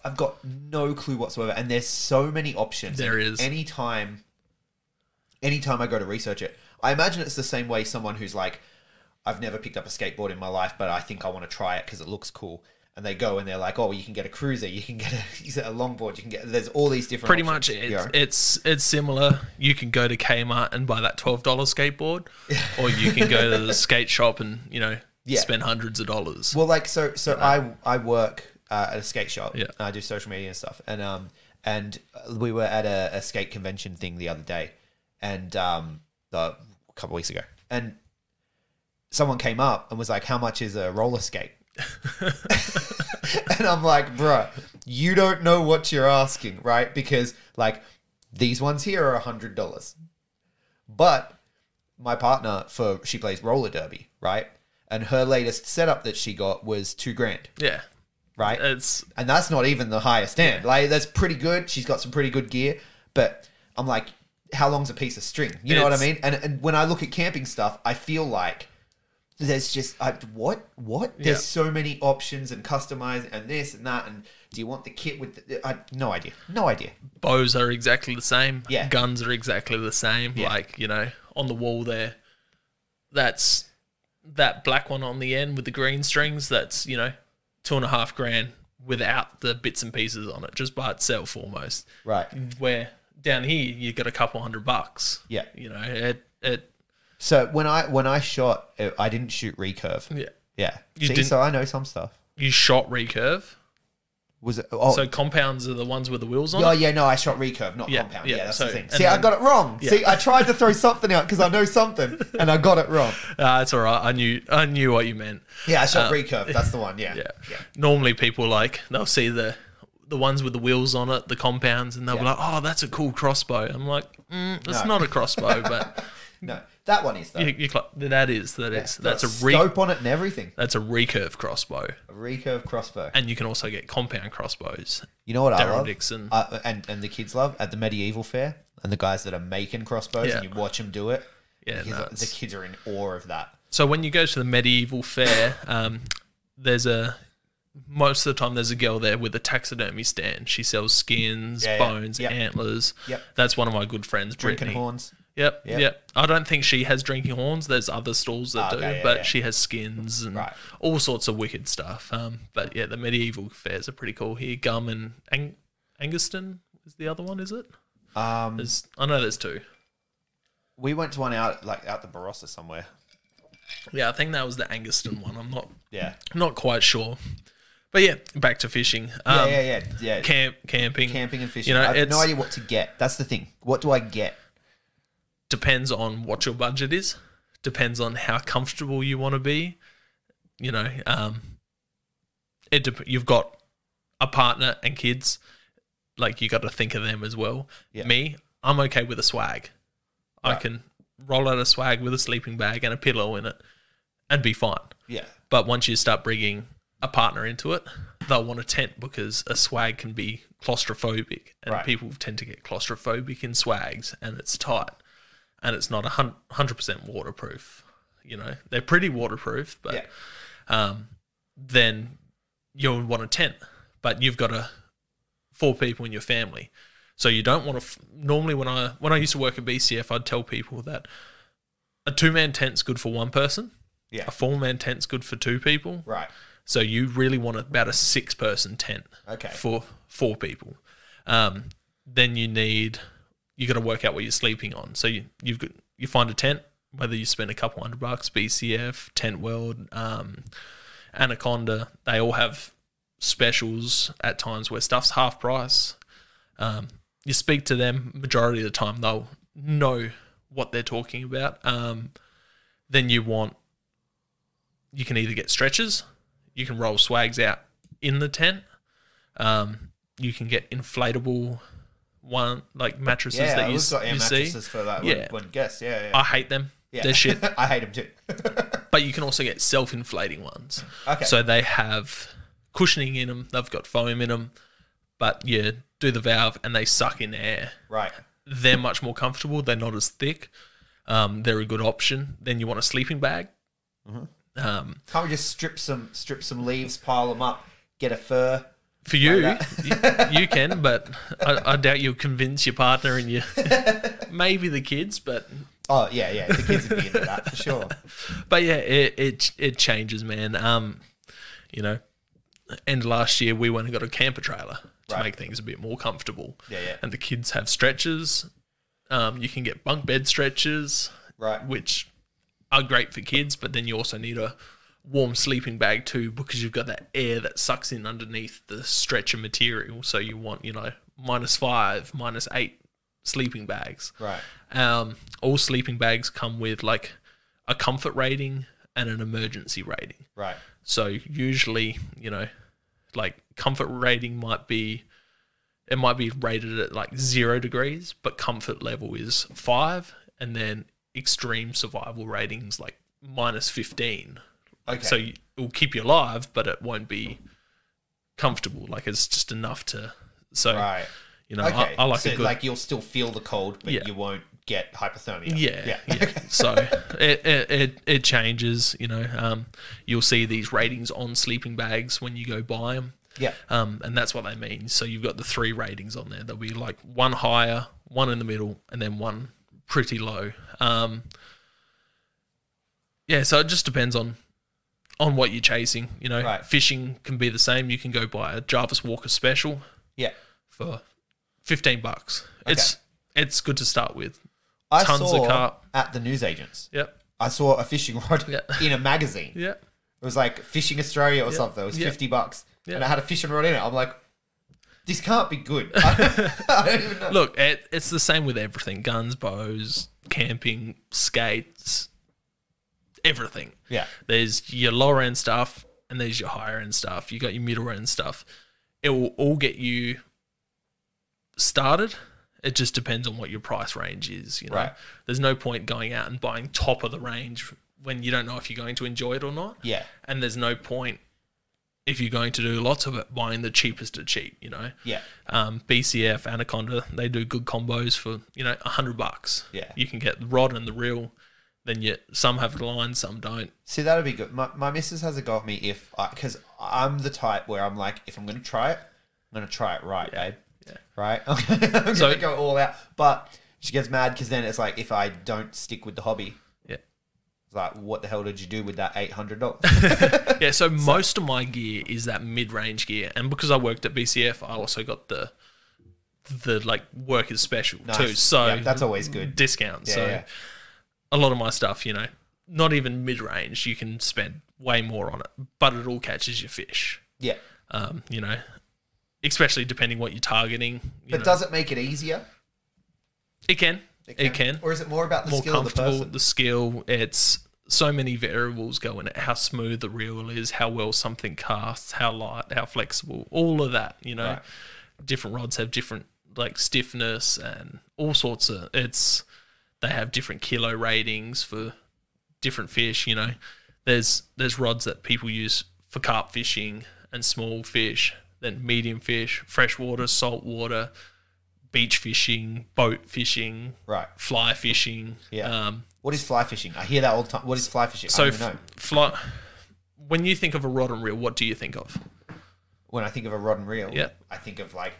I've got no clue whatsoever. And there's so many options. There is. Anytime I go to research it, I imagine it's the same way someone who's like, I've never picked up a skateboard in my life, but I think I want to try it because it looks cool. And they go and they're like, oh, you can get a cruiser, you can get a longboard, there's all these different Pretty options. much, it's similar. You can go to Kmart and buy that $12 skateboard, or you can go to the skate shop and, spend hundreds of dollars. Well, like, so I work at a skate shop. Yeah. I do social media and stuff. And we were at a skate convention thing the other day and a couple of weeks ago. And someone came up and was like, how much is a roller skate? And I'm like, bruh, you don't know what you're asking, right? Because like these ones here are $100, but my partner she plays roller derby, right? And her latest setup that she got was $2,000. Yeah, right. And that's not even the highest end. Yeah. Like that's pretty good. She's got some pretty good gear, but I'm like, how long's a piece of string? You know what I mean? And when I look at camping stuff, I feel like there's just what? There's so many options and customizing and this and that. And do you want the kit with no idea. Bows are exactly the same. Yeah. Guns are exactly the same. Yeah. Like, on the wall there, that's that black one on the end with the green strings. That's, $2,500 without the bits and pieces on it, just by itself almost. Right. Where down here, you got a couple $100. Yeah. It So when I shot, I didn't shoot recurve. Yeah. Yeah. So I know some stuff. You shot recurve? Was it? Oh. So compounds are the ones with the wheels on? Oh, yeah, no, I shot recurve, not compound. Yeah, that's the thing. See, then, I got it wrong. Yeah. See, I tried to throw something out because I know something, and I got it wrong. It's all right. I knew what you meant. Yeah, I shot recurve. That's the one. Yeah. Normally people they'll see the ones with the wheels on it, the compounds, and they'll be like, oh, that's a cool crossbow. I'm like, it's not a crossbow, but... No, that one is though. That is. That's a scope on it and everything. That's a recurve crossbow. A recurve crossbow. And you can also get compound crossbows. You know what I love? Dixon. And the kids love at the medieval fair and the guys that are making crossbows and you watch them do it. Yeah, the kids are in awe of that. So when you go to the medieval fair, most of the time there's a girl there with a taxidermy stand. She sells skins, bones, antlers. Yep. That's one of my good friends, Drinking Brittany. horns. Yep. I don't think she has drinking horns. There's other stalls that do, but she has skins and all sorts of wicked stuff. But yeah, the medieval fairs are pretty cool here. Gum and Anguston is the other one, is it? I know there's two. We went to one out the Barossa somewhere. Yeah, I think that was the Anguston one. I'm not quite sure. But yeah, back to fishing. Yeah. Camping and fishing. I have no idea what to get. That's the thing. What do I get? Depends on what your budget is. Depends on how comfortable you want to be. You've got a partner and kids. Like, you got to think of them as well. Yeah. Me, I'm okay with a swag. Right. I can roll out a swag with a sleeping bag and a pillow in it and be fine. Yeah. But once you start bringing a partner into it, they'll want a tent because a swag can be claustrophobic, and people tend to get claustrophobic in swags, and it's tight, and it's not 100% waterproof. You know, they're pretty waterproof, but then you'll want a tent, but you've got 4 people in your family. So you don't want to. Normally, when I used to work at BCF, I'd tell people that a 2-man tent's good for 1 person. Yeah. A 4-man tent's good for 2 people. Right. So you really want about a 6-person tent. Okay. For 4 people. Then you got to work out what you're sleeping on. So you find a tent, whether you spend a couple $100, BCF, Tent World, Anaconda, they all have specials at times where stuff's half price. You speak to them, majority of the time they'll know what they're talking about. Then you can either get stretchers, you can roll swags out in the tent, you can get inflatable mattresses that you see. Mattresses for that one guest. Yeah. I hate them. Yeah. They're shit. I hate them too. But you can also get self-inflating ones. Okay. So they have cushioning in them, they've got foam in them, but you do the valve and they suck in air. Right. They're much more comfortable. They're not as thick. They're a good option. Then you want a sleeping bag. Mm-hmm. Can't we just strip some leaves, pile them up, get a fur? For you, you can, but I doubt you'll convince your partner and maybe the kids, but... Oh, yeah, the kids would be into that for sure. But yeah, it changes, man. You know, end of last year, we went and got a camper trailer to make things a bit more comfortable. Yeah. And the kids have stretchers. You can get bunk bed stretchers, which are great for kids, but then you also need a warm sleeping bag too, because you've got that air that sucks in underneath the stretcher material. So you want, -5, -8 sleeping bags. Right. All sleeping bags come with like a comfort rating and an emergency rating. Right. So usually, like comfort rating might be rated at like 0 degrees, but comfort level is 5, and then extreme survival ratings like -15. Okay. So it will keep you alive, but it won't be comfortable. Like it's just enough to. So right. Okay. I like so a good. Like you'll still feel the cold, but you won't get hypothermia. Yeah. So it changes. You'll see these ratings on sleeping bags when you go buy them. Yeah. And that's what they mean. So you've got the 3 ratings on there. There'll be like 1 higher, 1 in the middle, and then 1 pretty low. So it just depends on what you're chasing. Fishing can be the same. You can go buy a Jarvis Walker special. Yeah. For $15. Okay. It's good to start with. I saw at the newsagents. Yep. I saw a fishing rod in a magazine. Yeah. It was like Fishing Australia or something. It was $50. And I had a fishing rod in it. I'm like, this can't be good. I don't even know. Look, it's the same with everything. Guns, bows, camping, skates, everything. Yeah. There's your lower end stuff and there's your higher end stuff. You got your middle end stuff. It will all get you started. It just depends on what your price range is. Right. There's no point going out and buying top of the range when you don't know if you're going to enjoy it or not. Yeah. And there's no point, if you're going to do lots of it, buying the cheapest of cheap. Yeah. BCF, Anaconda, they do good combos for $100. Yeah. You can get the rod and the reel. Then some have lines, some don't. See, that'd be good. My missus has a go at me because I'm the type where I'm like, if I'm going to try it, I'm going to try it right, babe. Yeah. Right? I'm going to go all out. But she gets mad because then it's like, if I don't stick with the hobby, it's like, what the hell did you do with that $800? Yeah, so most of my gear is that mid-range gear. And because I worked at BCF, I also got the like workers special too. So that's always good. Discount. A lot of my stuff, not even mid-range, you can spend way more on it, but it all catches your fish. Yeah. Especially depending what you're targeting. But does it make it easier? It can. It can. Or is it more about the skill of the person? The skill. It's so many variables go in it. How smooth the reel is, how well something casts, how light, how flexible, all of that, Right. Different rods have different like stiffness and all sorts of... They have different kilo ratings for different fish, there's rods that people use for carp fishing and small fish, then medium fish, freshwater, saltwater, beach fishing, boat fishing, right, fly fishing. Yeah. What is fly fishing? I hear that all the time. What is fly fishing? So I don't know. When you think of a rod and reel, what do you think of? When I think of a rod and reel, yeah, I think of like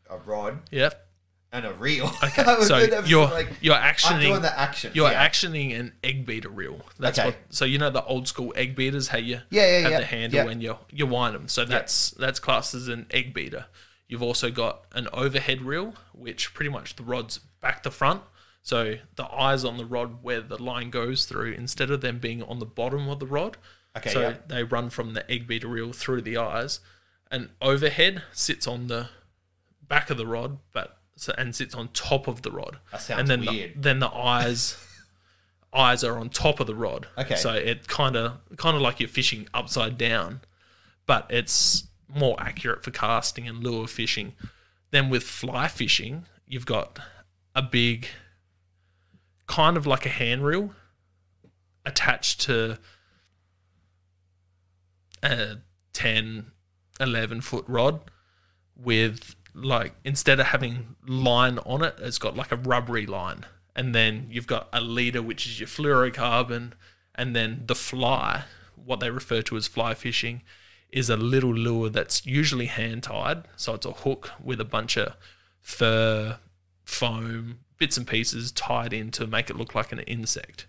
a rod, yep, and a reel. Okay, so you're actioning. I'm doing the action. You're actioning an egg beater reel. That's okay. what. So you know the old school egg beaters, how you have the handle and you wind them. So that's classed as an egg beater. You've also got an overhead reel, which pretty much the rod's back to front. So the eyes on the rod where the line goes through, instead of them being on the bottom of the rod, they run from the egg beater reel through the eyes. And overhead sits on the back of the rod, and sits on top of the rod. That sounds and then weird. Then the eyes are on top of the rod. Okay. So it kind of like you're fishing upside down, but it's more accurate for casting and lure fishing. Then with fly fishing, you've got a big, kind of like a hand reel attached to a 10, 11 foot rod with, like, instead of having line on it, it's got like a rubbery line. And then you've got a leader, which is your fluorocarbon, and then the fly, what they refer to as fly fishing, is a little lure that's usually hand tied. So it's a hook with a bunch of fur, foam, bits and pieces tied in to make it look like an insect.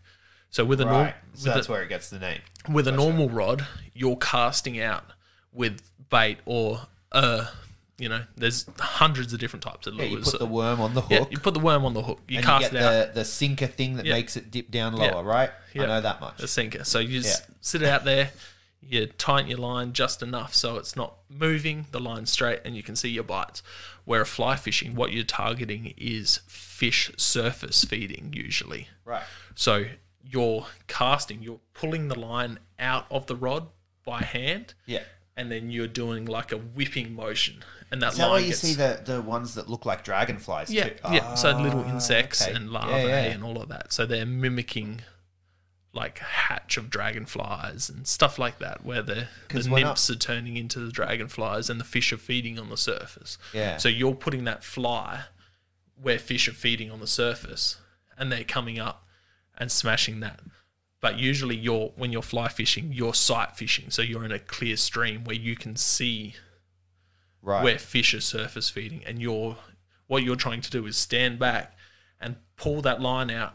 So with that's where it gets the name. With a normal rod, you're casting out with bait or there's hundreds of different types of lures. Yeah, you put the worm on the hook. Yeah, you put the worm on the hook. You cast it out. The sinker thing that makes it dip down lower, right? I know that much. The sinker. So you just sit it out there, you tighten your line just enough so it's not moving, the line's straight, and you can see your bites. Where fly fishing, what you're targeting is fish surface feeding usually. Right. So you're casting, you're pulling the line out of the rod by hand. Yeah. And then you're doing like a whipping motion. And that Is that line why you see the ones that look like dragonflies too? Yeah. So little insects and larvae and and all of that. So they're mimicking like hatch of dragonflies and stuff like that, where the nymphs are turning into the dragonflies and the fish are feeding on the surface. Yeah. So you're putting that fly where fish are feeding on the surface and they're coming up and smashing that. But usually when you're fly fishing, you're sight fishing. So you're in a clear stream where you can see where fish are surface feeding. And what you're trying to do is stand back and pull that line out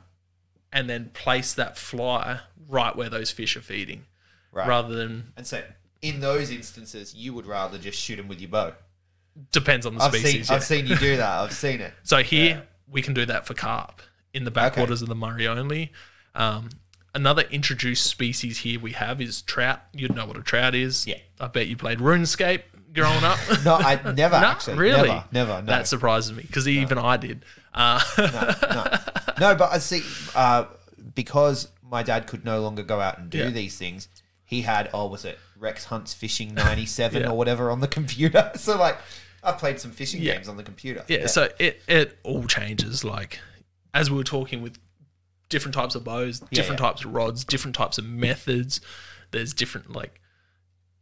and then place that fly right where those fish are feeding. Right. Rather than... And so in those instances, you would rather just shoot them with your bow? Depends on the species. I've seen you do that. I've seen it. So here we can do that for carp in the backwaters of the Murray only. Another introduced species here we have is trout. You'd know what a trout is. Yeah. I bet you played RuneScape growing up. No, I never actually. Really? Never. No. That surprises me because even I did. No, but I see, because my dad could no longer go out and do these things, he had, was it Rex Hunt's Fishing 97 or whatever on the computer? So, like, I've played some fishing games on the computer. Yeah, so it all changes. Like, as we were talking with different types of bows, different types of rods, different types of methods, there's different, like,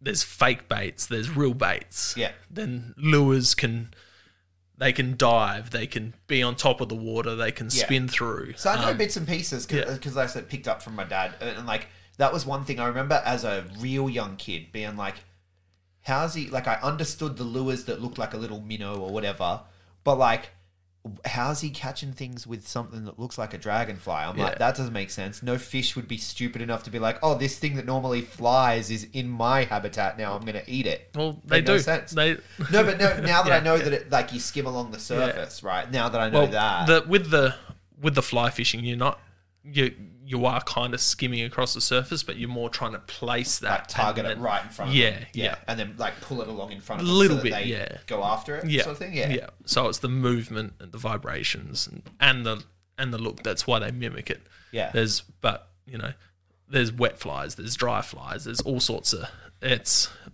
there's fake baits, there's real baits. Yeah. Then lures they can dive, they can be on top of the water, they can spin through. So I know bits and pieces because like I said, picked up from my dad. And like, that was one thing I remember as a real young kid being like, how's he, like I understood the lures that looked like a little minnow or whatever, but like, how's he catching things with something that looks like a dragonfly? I'm like, that doesn't make sense. No fish would be stupid enough to be like, oh, this thing that normally flies is in my habitat now. I'm going to eat it. Well, they do. No sense. Now that I know that it, like you skim along the surface, right? Now that I know that. With the fly fishing, you are kind of skimming across the surface, but you're more trying to place that. Like target it right in front of them. Yeah. And then like pull it along in front of them. A little so that they go after it sort of thing. Yeah. So it's the movement and the vibrations and the look. That's why they mimic it. Yeah. There's wet flies, there's dry flies, there's all sorts of...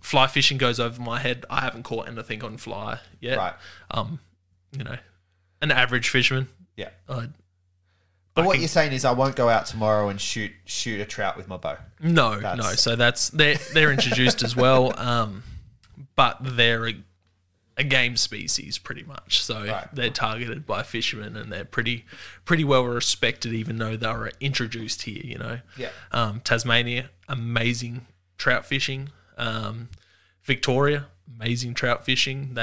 Fly fishing goes over my head. I haven't caught anything on fly yet. Right. An average fisherman. Yeah. But what you're saying is I won't go out tomorrow and shoot a trout with my bow. No. So they're introduced as well, but they're a game species pretty much. So they're targeted by fishermen, and they're pretty well respected, even though they were introduced here. You know. Yeah. Tasmania, amazing trout fishing. Victoria, amazing trout fishing.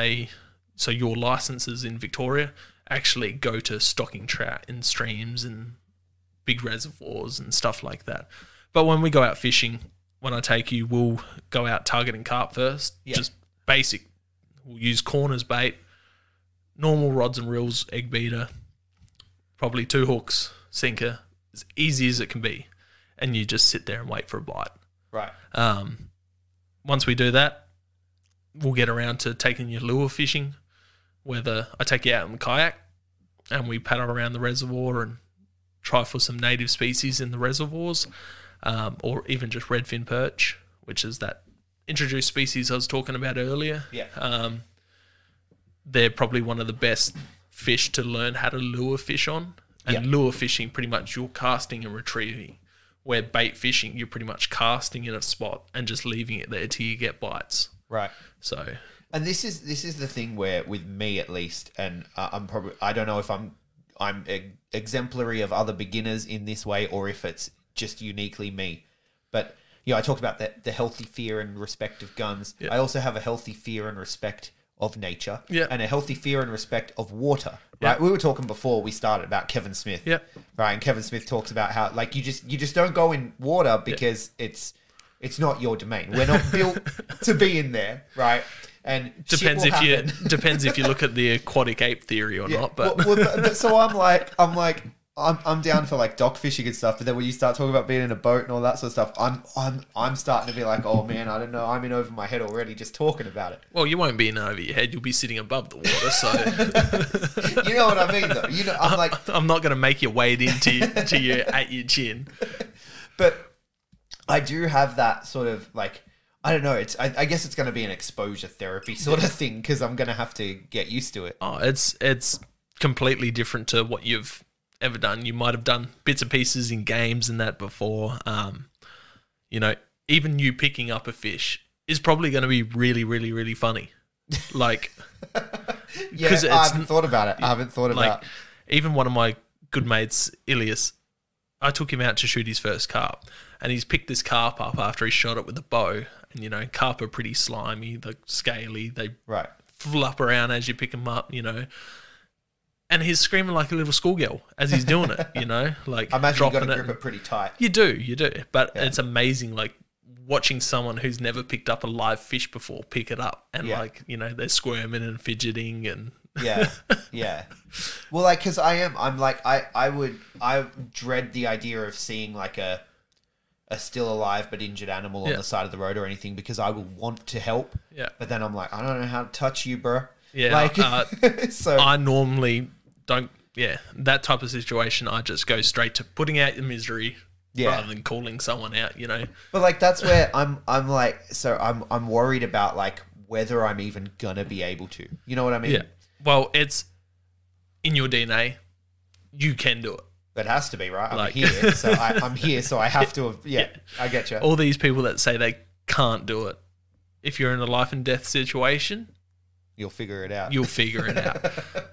So your licenses in Victoria actually go to stocking trout in streams and big reservoirs and stuff like that. But when we go out fishing, when I take you, we'll go out targeting carp first. Yeah. Just basic. We'll use corners bait, normal rods and reels, egg beater, probably 2 hooks, sinker, as easy as it can be. And you just sit there and wait for a bite. Right. Once we do that, we'll get around to taking your lure fishing, whether I take you out in the kayak and we paddle around the reservoir and try for some native species in the reservoirs, or even just redfin perch, which is that introduced species I was talking about earlier. Yeah. They're probably one of the best fish to learn how to lure fish on. And lure fishing, pretty much you're casting and retrieving. Where bait fishing, you're pretty much casting in a spot and just leaving it there till you get bites. Right. So... And this is the thing where, with me at least, and I don't know if I'm exemplary of other beginners in this way, or if it's just uniquely me. But I talked about the healthy fear and respect of guns. Yeah. I also have a healthy fear and respect of nature, and a healthy fear and respect of water. Right? We were talking before we started about Kevin Smith. Yeah. Right, and Kevin Smith talks about how you just don't go in water because it's not your domain. We're not built to be in there, right? And depends if you look at the aquatic ape theory or not. But so I'm down for dock fishing and stuff. But then when you start talking about being in a boat and all that sort of stuff, I'm starting to be like, oh man, I don't know, I'm in over my head already just talking about it. Well, you won't be in over your head. You'll be sitting above the water. So you know what I mean, though. I'm not going to make you wade into you at your chin. But I do have that sort of I don't know. I guess it's going to be an exposure therapy sort of thing because I'm going to have to get used to it. Oh, it's completely different to what you've ever done. You might have done bits and pieces in games and that before. Even you picking up a fish is probably going to be really, really, really funny. I haven't thought about it. Even one of my good mates, Ilias, I took him out to shoot his first carp, and he's picked this carp up after he shot it with a bow. And, carp are pretty slimy, they're scaly, they flop around as you pick them up, And he's screaming like a little schoolgirl as he's doing it, I imagine you've got to grip it pretty tight. You do. But it's amazing, watching someone who's never picked up a live fish before pick it up and, they're squirming and fidgeting and... Yeah. Well, because I dread the idea of seeing, a still alive but injured animal on the side of the road or anything because I will want to help. Yeah. But then I'm like, I don't know how to touch you, bro. Yeah. So I normally don't. Yeah. That type of situation, I just go straight to putting out the misery rather than calling someone out. But that's where I'm worried about whether I'm even gonna be able to. You know what I mean? Yeah. Well, it's in your DNA. You can do it. It has to be, right? I'm here, so I have to. I get you. All these people that say they can't do it, if you're in a life and death situation, you'll figure it out.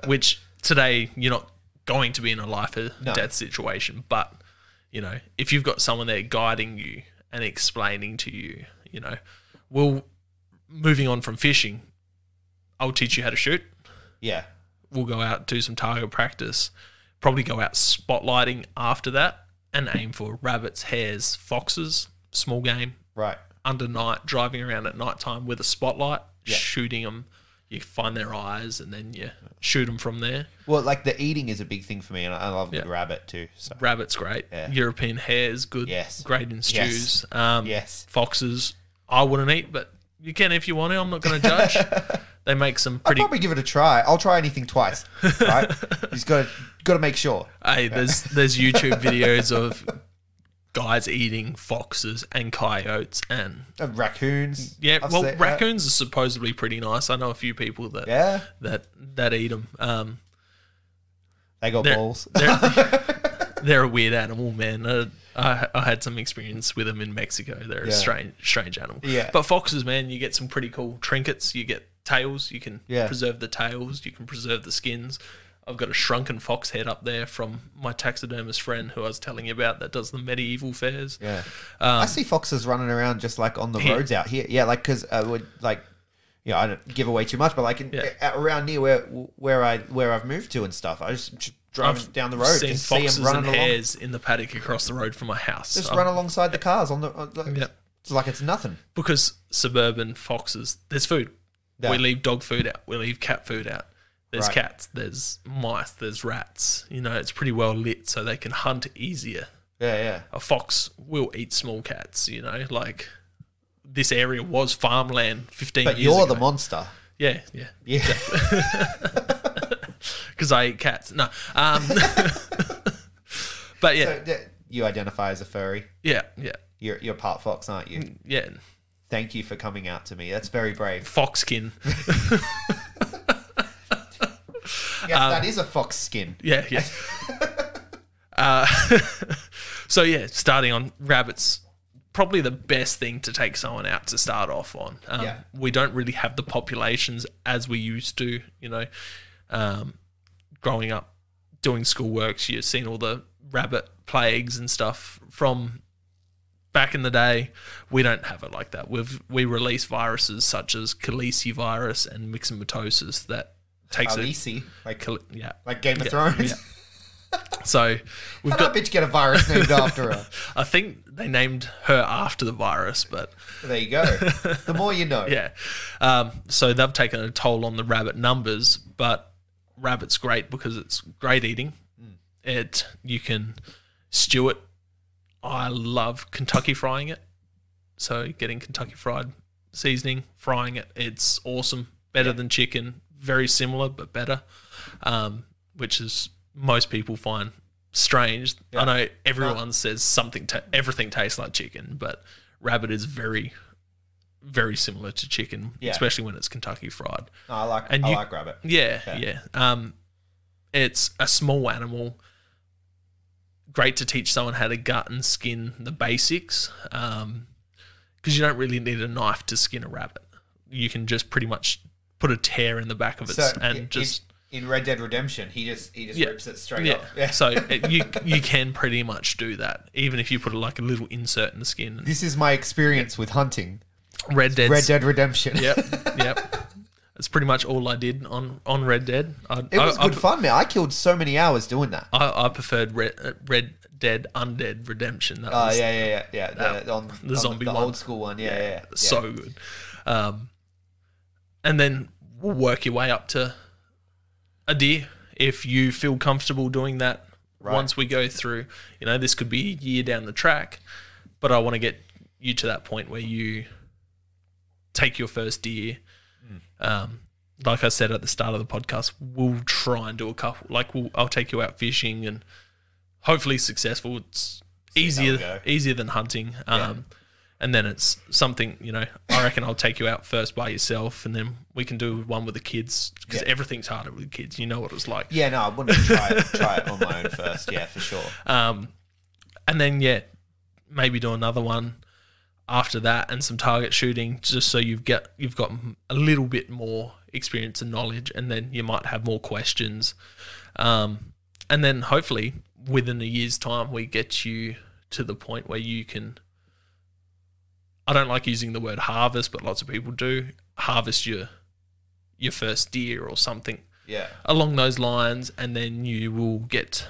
Which today you're not going to be in a life or death situation, but if you've got someone there guiding you and explaining to you, moving on from fishing, I'll teach you how to shoot. Yeah, we'll go out and do some target practice. Probably go out spotlighting after that and aim for rabbits, hares, foxes, small game. Right. Under night, driving around at night time with a spotlight, shooting them. You find their eyes and then you shoot them from there. Well, the eating is a big thing for me, and I love the rabbit too. So. Rabbit's great. Yeah. European hare's good. Yes. Great in stews. Yes. Foxes, I wouldn't eat, but you can if you want to. I'm not going to judge. They make some pretty... I'll probably give it a try. I'll try anything twice, right? You've got to make sure. Hey, there's YouTube videos of guys eating foxes and coyotes and... raccoons. Yeah, raccoons are supposedly pretty nice. I know a few people that eat them. They got balls. They're a weird animal, man. I had some experience with them in Mexico. They're a strange animal. Yeah. But foxes, man, you get some pretty cool trinkets. You get tails. You can Yeah. preserve the tails. You can preserve the skins. I've got a shrunken fox head up there from my taxidermist friend who I was telling you about that does the medieval fairs. Yeah. I see foxes running around just like on the roads out here. Yeah, like because would like, I don't give away too much, but like around near where I've moved to and stuff, I just driving down the road, seen just foxes see them running and along. hares in the paddock across the road from my house. Just run alongside the cars It's like it's nothing. Because suburban foxes, there's food. Yeah. We leave dog food out. We leave cat food out. There's Right. cats, there's mice, there's rats. It's pretty well lit so they can hunt easier. Yeah. A fox will eat small cats, like this area was farmland 15 But years ago. you're the monster. Yeah. Because I eat cats. No. But yeah. So, you identify as a furry. Yeah. You're part fox, aren't you? Yeah. Thank you for coming out to me. That's very brave. Foxkin. Yes, that is a fox skin. Yeah. So yeah, starting on rabbits, probably the best thing to take someone out to start off on. We don't really have the populations as we used to, growing up, doing schoolworks, you've seen all the rabbit plagues and stuff from back in the day. We don't have it like that. We release viruses such as calicivirus and myxomatosis that takes Khaleesi, like like Game of Thrones. Yeah. So we've got that bitch get a virus named after her. I think they named her after the virus, but there you go. The more you know. Yeah. So they've taken a toll on the rabbit numbers, but rabbit's great because it's great eating. You can stew it. I love Kentucky frying it. So getting Kentucky fried seasoning, frying it, it's awesome. Better than chicken. Very similar, but better, which is most people find strange. Yeah. I know everyone says everything tastes like chicken, but rabbit is very, very similar to chicken, especially when it's Kentucky fried. I like rabbit. Yeah. It's a small animal. Great to teach someone how to gut and skin the basics, because you don't really need a knife to skin a rabbit. You can just pretty much put a tear in the back of it in Red Dead Redemption, he just rips it straight off. Yeah. So you can pretty much do that, even if you put like a little insert in the skin. This is my experience with hunting. Red Dead Redemption. Yep. That's pretty much all I did on Red Dead. It was good fun, man. I killed so many hours doing that. I preferred Red Dead Undead Redemption. Yeah. The zombie one. Old school one. Yeah. So good. And then we'll work your way up to a deer if you feel comfortable doing that. Right. Once we go through, this could be a year down the track, but I want to get you to that point where you take your first deer. Like I said at the start of the podcast, we'll try and do a couple. I'll take you out fishing and hopefully successful. It's easier than hunting. And then it's something, I reckon I'll take you out first by yourself, and then we can do one with the kids, because everything's harder with kids. You know what it's like. Yeah, no, I wouldn't try it on my own first. Yeah, for sure. And then, maybe do another one after that and some target shooting, just so you've got a little bit more experience and knowledge, and then you might have more questions. And then hopefully within a year's time, we get you to the point where you can, I don't like using the word harvest, but lots of people do, harvest your first deer or something along those lines, and then you will get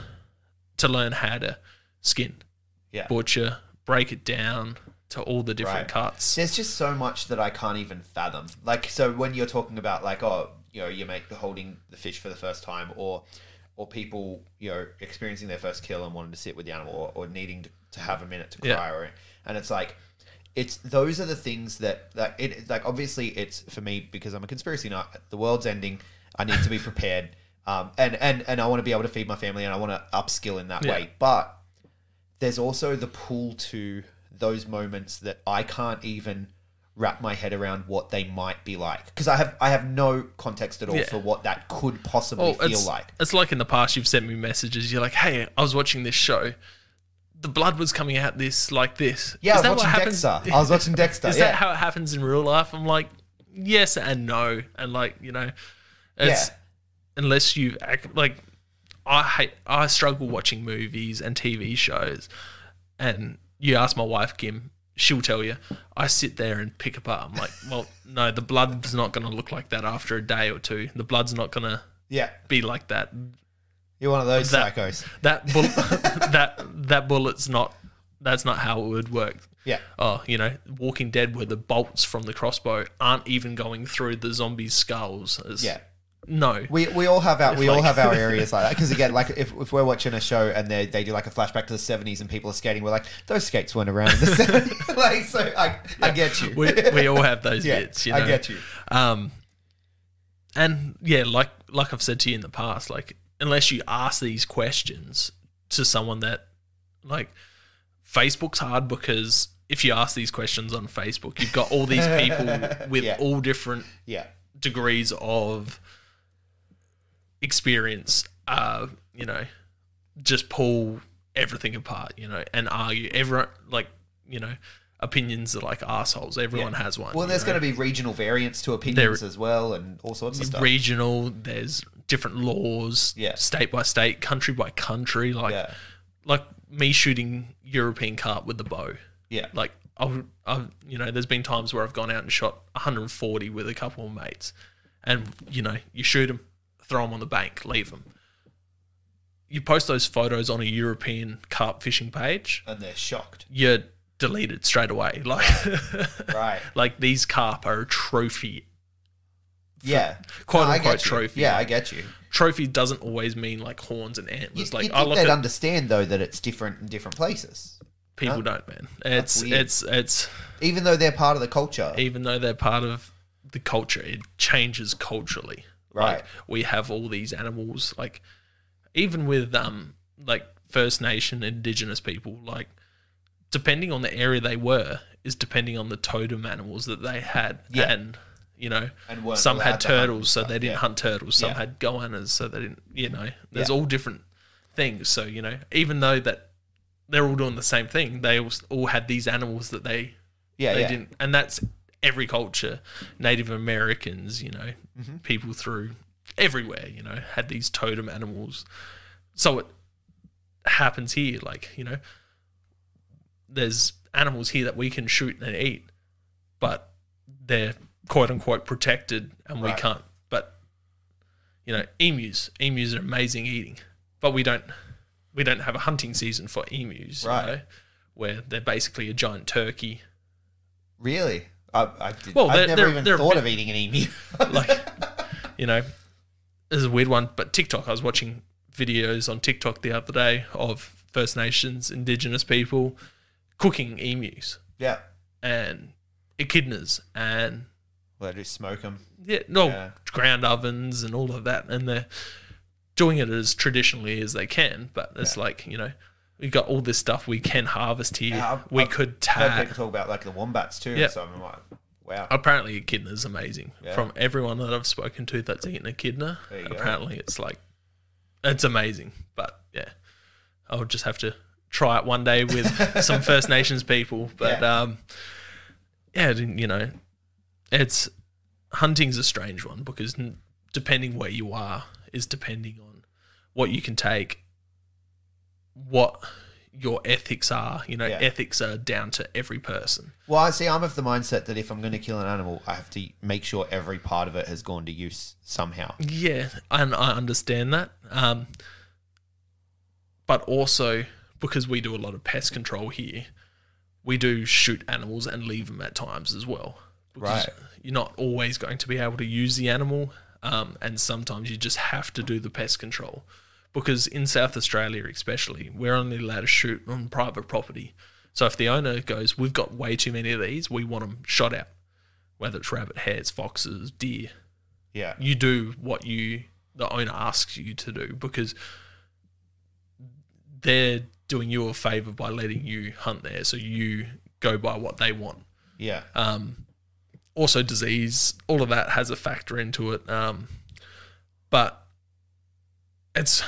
to learn how to skin, butcher, break it down to all the different cuts. There's just so much that I can't even fathom. Like, so when you're talking about you make holding the fish for the first time, or people, experiencing their first kill and wanting to sit with the animal, or needing to have a minute to cry, and it's like, those are the things that obviously it's for me, because I'm a conspiracy nut. The world's ending. I need to be prepared. And I want to be able to feed my family, and I want to upskill in that way. But there's also the pull to those moments that I can't even wrap my head around what they might be like, because I have no context at all for what that could possibly feel like. It's like in the past you've sent me messages. You're like, hey, I was watching this show. The blood was coming out like this. Yeah, I was watching Dexter. Is that how it happens in real life? I'm like, yes and no, and like it's unless you act like I struggle watching movies and TV shows, and you ask my wife Kim. She'll tell you, I sit there and pick apart. I'm like, well, no, the blood's not going to look like that after a day or two. The blood's not going to be like that. You're one of those psychos. That bullet's not, that's not how it would work. Yeah. Oh, Walking Dead where the bolts from the crossbow aren't even going through the zombies' skulls. No, we all have our areas like that, because again, like if we're watching a show and they do like a flashback to the 70s and people are skating, we're like, those skates weren't around in the 70s. Like, so I get you. We all have those bits. I get you. And yeah, like I've said to you in the past, like unless you ask these questions to someone that like Facebook's hard, because if you ask these questions on Facebook, you've got all these people with all different degrees of experience, just pull everything apart, and argue. Everyone, opinions are like assholes. Everyone has one. Well, there's going to be regional variants to opinions as well, and all sorts of stuff. Regional, there's different laws, state by state, country by country. Like me shooting European carp with the bow. Yeah, like I've there's been times where I've gone out and shot 140 with a couple of mates, and you shoot them. Throw them on the bank, leave them. You post those photos on a European carp fishing page, and they're shocked. You're deleted straight away. Like, right? Like these carp are a trophy. Quote unquote trophy. Yeah, I get you. Trophy doesn't always mean like horns and antlers. You'd think they'd understand though that it's different in different places. People don't, man. It's even though they're part of the culture. Even though they're part of the culture, it changes culturally. Right. Like, we have all these animals, like even with like First Nation, Indigenous people, like depending on the area they were is depending on the totem animals that they had. Yeah. And and some had turtles, so they didn't hunt turtles. Some had goannas, so they didn't, there's all different things. So, even though that they're all doing the same thing, they all had these animals that they didn't, and that's every culture. Native Americans, people through everywhere, had these totem animals. So it happens here, like, there's animals here that we can shoot and eat, but they're quote unquote protected and we can't. But, emus are amazing eating, but we don't have a hunting season for emus, where they're basically a giant turkey. Really? I've never even thought of eating an emu. This is a weird one, but TikTok, I was watching videos on TikTok the other day of First Nations, Indigenous people cooking emus. Yeah. And echidnas and... Well, they just smoke them. Ground ovens and all of that. And they're doing it as traditionally as they can, but it's we've got all this stuff we can harvest here. I've heard people talk about like the wombats too. Yep. So I'm like, wow. Apparently echidna is amazing. Yeah. From everyone that I've spoken to that's eaten echidna, apparently it's it's amazing. But yeah, I'll just have to try it one day with some First Nations people. But it's hunting's a strange one, because depending where you are is depending on what you can take, what your ethics are. Ethics are down to every person. Well, I see. I'm of the mindset that if I'm going to kill an animal, I have to make sure every part of it has gone to use somehow. Yeah, and I understand that. But also, because we do a lot of pest control here, we do shoot animals and leave them at times as well. Because you're not always going to be able to use the animal, and sometimes you just have to do the pest control. Because in South Australia especially, we're only allowed to shoot on private property. So if the owner goes, we've got way too many of these, we want them shot out, whether it's rabbit, hares, foxes, deer. Yeah. You do what the owner asks you to do, because they're doing you a favour by letting you hunt there, so you go by what they want. Yeah. also disease, all of that has a factor into it. But it's,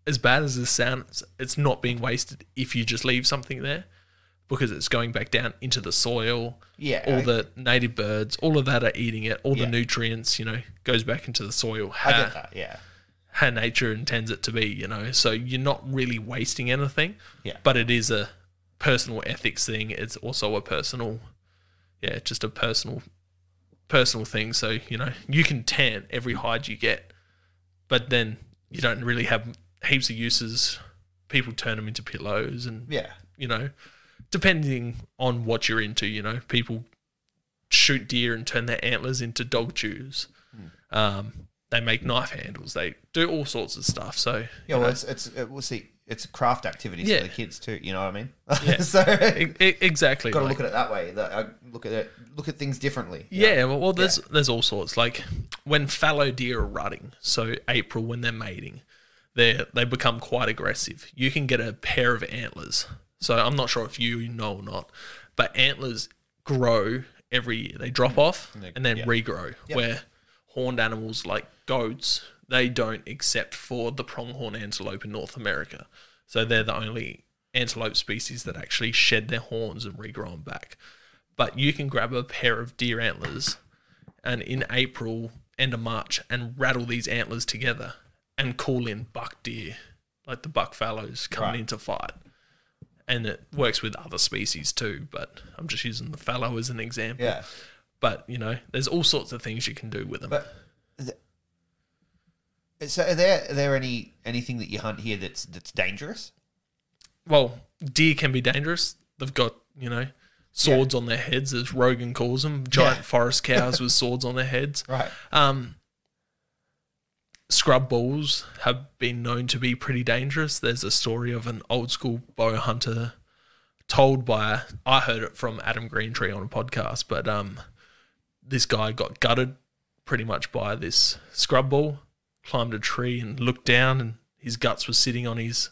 as bad as this sounds, it's not being wasted if you just leave something there, because it's going back down into the soil. Yeah. All the native birds, all of that are eating it. All the nutrients, goes back into the soil. I get that, yeah. How nature intends it to be, So you're not really wasting anything. Yeah. But it is a personal ethics thing. It's also a personal, just a personal thing. So, you can tan every hide you get, but then you don't really have heaps of uses. People turn them into pillows and, depending on what you're into, people shoot deer and turn their antlers into dog chews. They make knife handles. They do all sorts of stuff. So we'll see. It's craft activities for the kids too. You know what I mean? Yeah. So exactly. Got to look at it that way. Look at things differently. Yeah. Well, there's all sorts. Like when fallow deer are rutting, so April when they're mating, they become quite aggressive. You can get a pair of antlers. So I'm not sure if you know or not, but antlers grow every year. They drop off and then regrow. Yep. Where horned animals like goats, they don't, except for the pronghorn antelope in North America. So they're the only antelope species that actually shed their horns and regrow them back. But you can grab a pair of deer antlers and in April, end of March, and rattle these antlers together and call in buck deer, like the buck fallows coming in to fight. And it works with other species too, but I'm just using the fallow as an example. Yeah. But, there's all sorts of things you can do with them. But so are there anything that you hunt here that's dangerous? Well, deer can be dangerous. They've got, swords on their heads, as Rogan calls them, giant forest cows with swords on their heads. Right. Scrub bulls have been known to be pretty dangerous. There's a story of an old school bow hunter I heard it from Adam Greentree on a podcast, but this guy got gutted pretty much by this scrub bull, climbed a tree and looked down, and his guts were sitting on his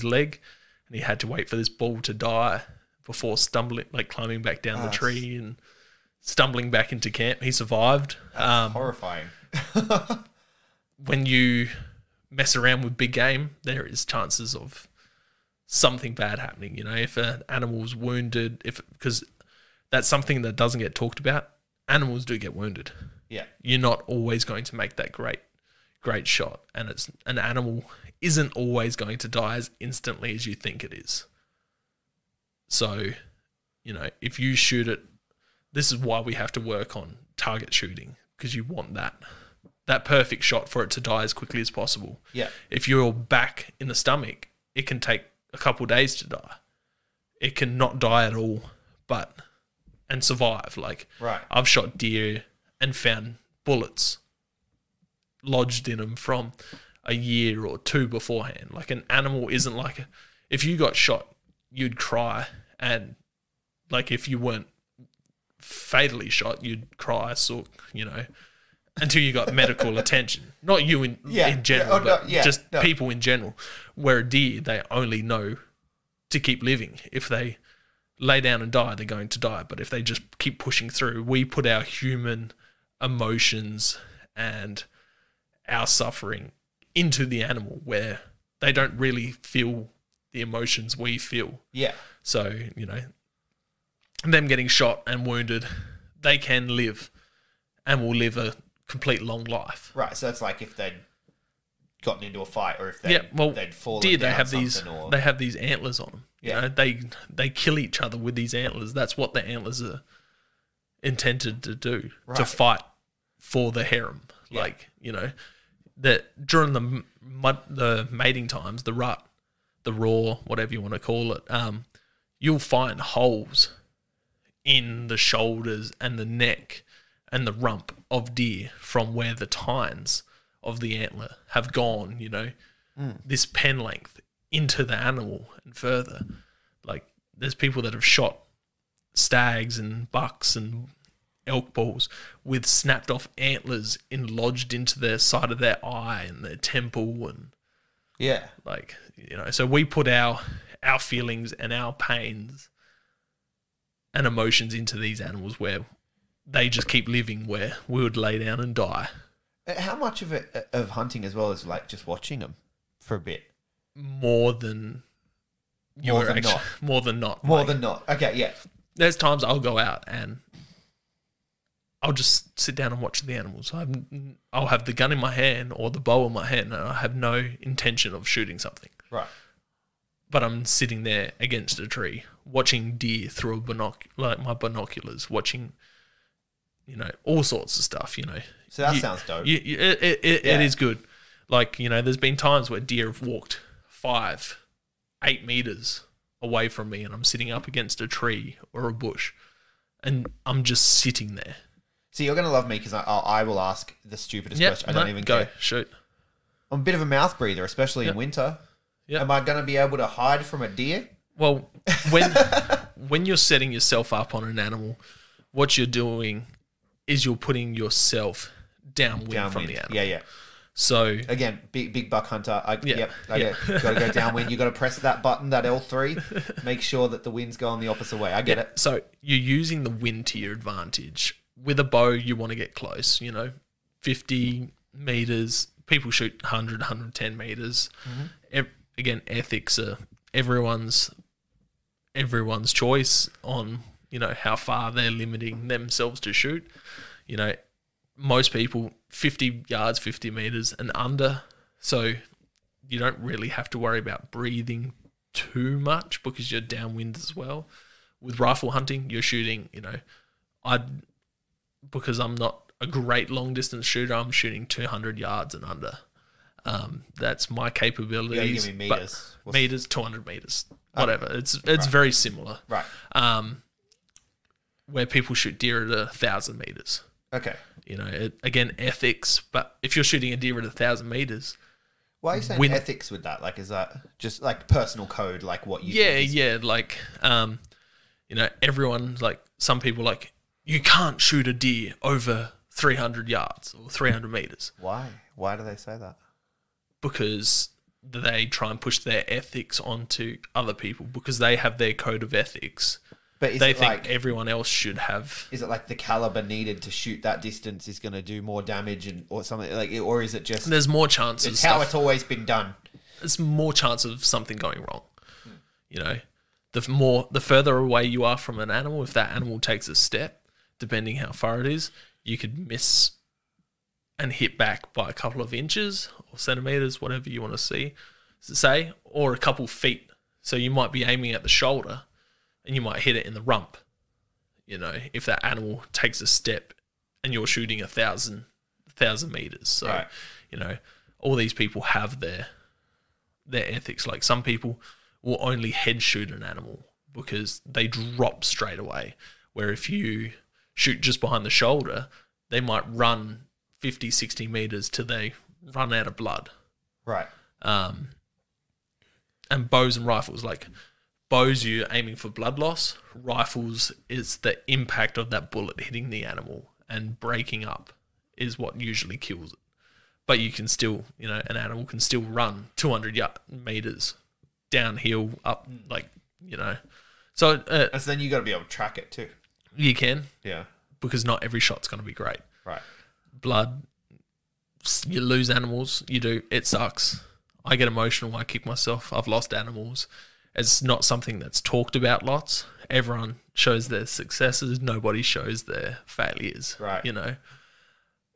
leg, and he had to wait for this bull to die before climbing back down the tree and stumbling back into camp. He survived. That's horrifying. When you mess around with big game, there is chances of something bad happening. If an animal's wounded, because that's something that doesn't get talked about. Animals do get wounded. Yeah. You're not always going to make that great shot, and an animal isn't always going to die as instantly as you think it is. So, if you shoot it, this is why we have to work on target shooting, because you want that perfect shot for it to die as quickly as possible. Yeah. If you're back in the stomach, it can take a couple of days to die. It can not die at all, and survive. I've shot deer and found bullets lodged in them from a year or two beforehand. Like, an animal isn't like if you got shot, you'd cry, and if you weren't fatally shot, you'd cry, until you got medical attention. Not you in general, people in general. Where a deer, they only know to keep living. If they lay down and die, they're going to die. But if they just keep pushing through, we put our human emotions and our suffering into the animal, where they don't really feel the emotions we feel. Yeah. So, them getting shot and wounded, they can live and will live a complete long life. Right. So that's like if they'd gotten into a fight, or if they'd fallen deer, down they have these antlers on them. Yeah. They kill each other with these antlers. That's what the antlers are intended to do, to fight for the harem. Yeah. That during the mating times, the rut, the roar, whatever you want to call it, you'll find holes in the shoulders and the neck and the rump of deer from where the tines of the antler have gone, this pen length into the animal and further. There's people that have shot stags and bucks and elk bulls with snapped off antlers lodged into their side of their eye and their temple, and so we put our feelings and our pains and emotions into these animals, where they just keep living where we would lay down and die. How much of it of hunting as well is like just watching them for a bit? More than not. More than not. More than not. Okay, yeah. There's times I'll go out and I'll just sit down and watch the animals. I'll have the gun in my hand or the bow in my hand, and I have no intention of shooting something. Right. But I'm sitting there against a tree, watching deer through my binoculars, watching, all sorts of stuff. So that sounds dope. It is good. Like, there's been times where deer have walked 5, 8 meters away from me, and I'm sitting up against a tree or a bush, and I'm just sitting there. See, you're going to love me because I will ask the stupidest question. I don't even go. care. Shoot. I'm a bit of a mouth breather, especially in winter. Yep. Am I going to be able to hide from a deer? Well, when you're setting yourself up on an animal, what you're doing is you're putting yourself downwind from the animal. Yeah. So again, big buck hunter. Got to go downwind. You got to press that button, that L3. Make sure that the wind's going the opposite way. I get it. So you're using the wind to your advantage. With a bow, you want to get close. 50 meters. People shoot 100, 110 meters. Mm-hmm. Again, ethics are everyone's choice on how far they're limiting themselves to shoot. Most people 50 yards, 50 meters and under. So you don't really have to worry about breathing too much because you're downwind as well. With rifle hunting, you're shooting, because I'm not a great long distance shooter, I'm shooting 200 yards and under. That's my capabilities. Give me meters. Meters, 200 meters, whatever. It's very similar. Right. Where people shoot deer at 1,000 meters. Okay. Again, ethics. But if you're shooting a deer at 1,000 meters, why are you saying ethics with that? Like, is that just like personal code? Like what you? Yeah. Like, everyone, like some people, like you can't shoot a deer over 300 yards or 300 meters. Why? Why do they say that? Because they try and push their ethics onto other people because they have their code of ethics. But they think everyone else should have. Is it like the caliber needed to shoot that distance is going to do more damage or something like, or is it just? There's more chances. It's how it's always been done. There's more chance of something going wrong. The further away you are from an animal, if that animal takes a step, depending how far it is, you could miss and hit back by a couple of inches or centimeters, whatever you want to say, or a couple feet. So you might be aiming at the shoulder and you might hit it in the rump. If that animal takes a step and you're shooting 1,000 meters. So, right. All these people have their ethics. Like some people will only head shoot an animal because they drop straight away. Where if you shoot just behind the shoulder, they might run 50, 60 meters till they run out of blood. Right. And bows and rifles, like bows, you're aiming for blood loss. Rifles is the impact of that bullet hitting the animal and breaking up is what usually kills it. But you can still, an animal can still run 200 meters downhill up, So, and so then you got to be able to track it too. You can. Yeah. Because not every shot's going to be great. Right. Blood, you lose animals, you do, it sucks. I get emotional, I kick myself, I've lost animals. It's not something that's talked about lots. Everyone shows their successes, nobody shows their failures. Right.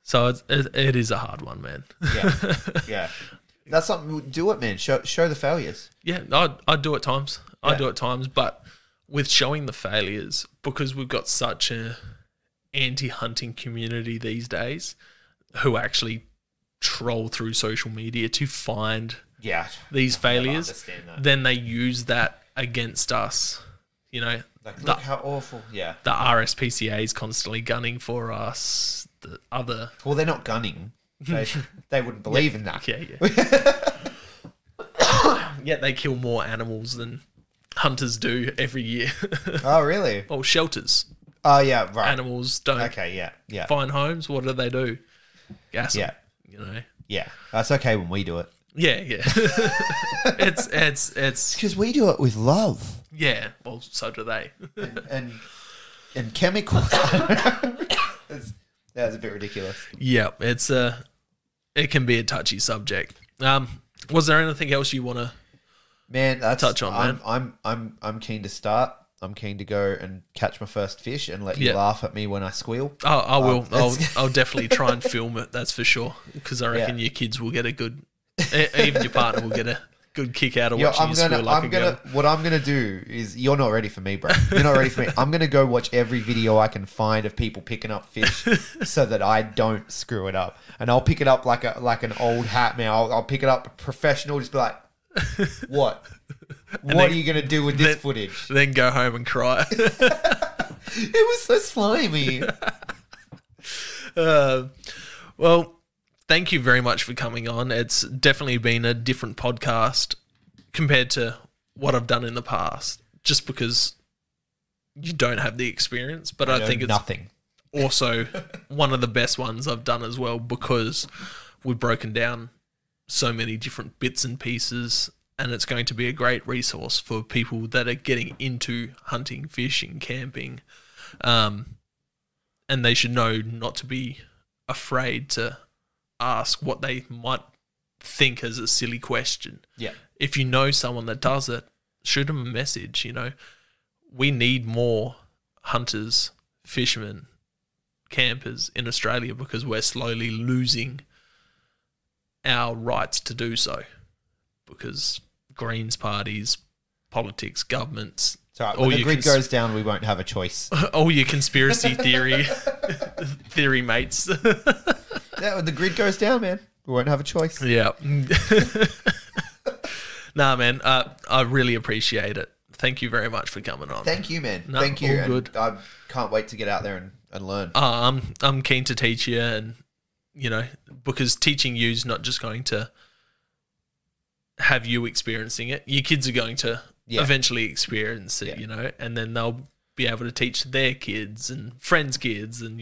So it is a hard one, man. Yeah. That's something, do it, man. Show the failures. Yeah, I do at times. But with showing the failures, because we've got such a anti-hunting community these days who actually troll through social media to find these failures, then they use that against us. Look how awful. Yeah. The RSPCA is constantly gunning for us. Well, they're not gunning. They wouldn't believe in that. Yeah, they kill more animals than hunters do every year. Oh, really? Or shelters. Oh, yeah, right. Animals don't find homes. What do? Gas them, Yeah, that's okay when we do it. Yeah. It's because we do it with love. Yeah, well, so do they. and and chemicals. That's a bit ridiculous. Yeah, it can be a touchy subject. Was there anything else you want to touch on, man? I'm keen to start. I'm keen to go and catch my first fish and let you laugh at me when I squeal. Oh, I will. I'll definitely try and film it. That's for sure. Because I reckon your kids will get a good, even your partner will get a good kick out of watching you squeal like a girl. What I'm gonna do is, you're not ready for me, bro. You're not ready for me. I'm gonna go watch every video I can find of people picking up fish so that I don't screw it up. And I'll pick it up like an old hat, man. I'll pick it up professional. Just be like, what? What are you going to do with this footage? Then go home and cry. It was so slimy. Well, thank you very much for coming on. It's definitely been a different podcast compared to what I've done in the past, just because you don't have the experience. But I think it's nothing. Also one of the best ones I've done as well, because we've broken down so many different bits and pieces, and it's going to be a great resource for people that are getting into hunting, fishing, camping, and they should know not to be afraid to ask what they might think as a silly question. Yeah. If you know someone that does it, shoot them a message. We need more hunters, fishermen, campers in Australia, because we're slowly losing our rights to do so, because Greens parties, politics, governments. Sorry, when the grid goes down, we won't have a choice. All your conspiracy theory mates. Yeah, when the grid goes down, man, we won't have a choice. Yeah. Nah, man, I really appreciate it. Thank you very much for coming on. Thank you, man. No, Thank you. All good. I can't wait to get out there and learn. I'm keen to teach you, and because teaching you is not just going to have you experiencing it. Your kids are going to eventually experience it, and then they'll be able to teach their kids and friends' kids, and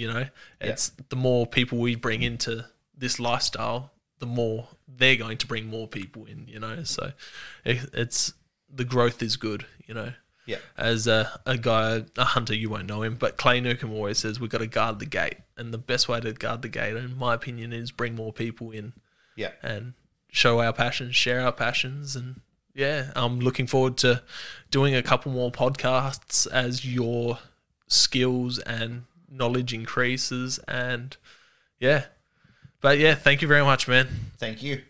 it's the more people we bring into this lifestyle, the more they're going to bring more people in, So it's the growth is good, Yeah. As a guy, a hunter, you won't know him, but Clay Newcomb always says we've got to guard the gate. And the best way to guard the gate, in my opinion, is bring more people in. Yeah. And show our passions, share our passions. And I'm looking forward to doing a couple more podcasts as your skills and knowledge increases. And But thank you very much, man. Thank you.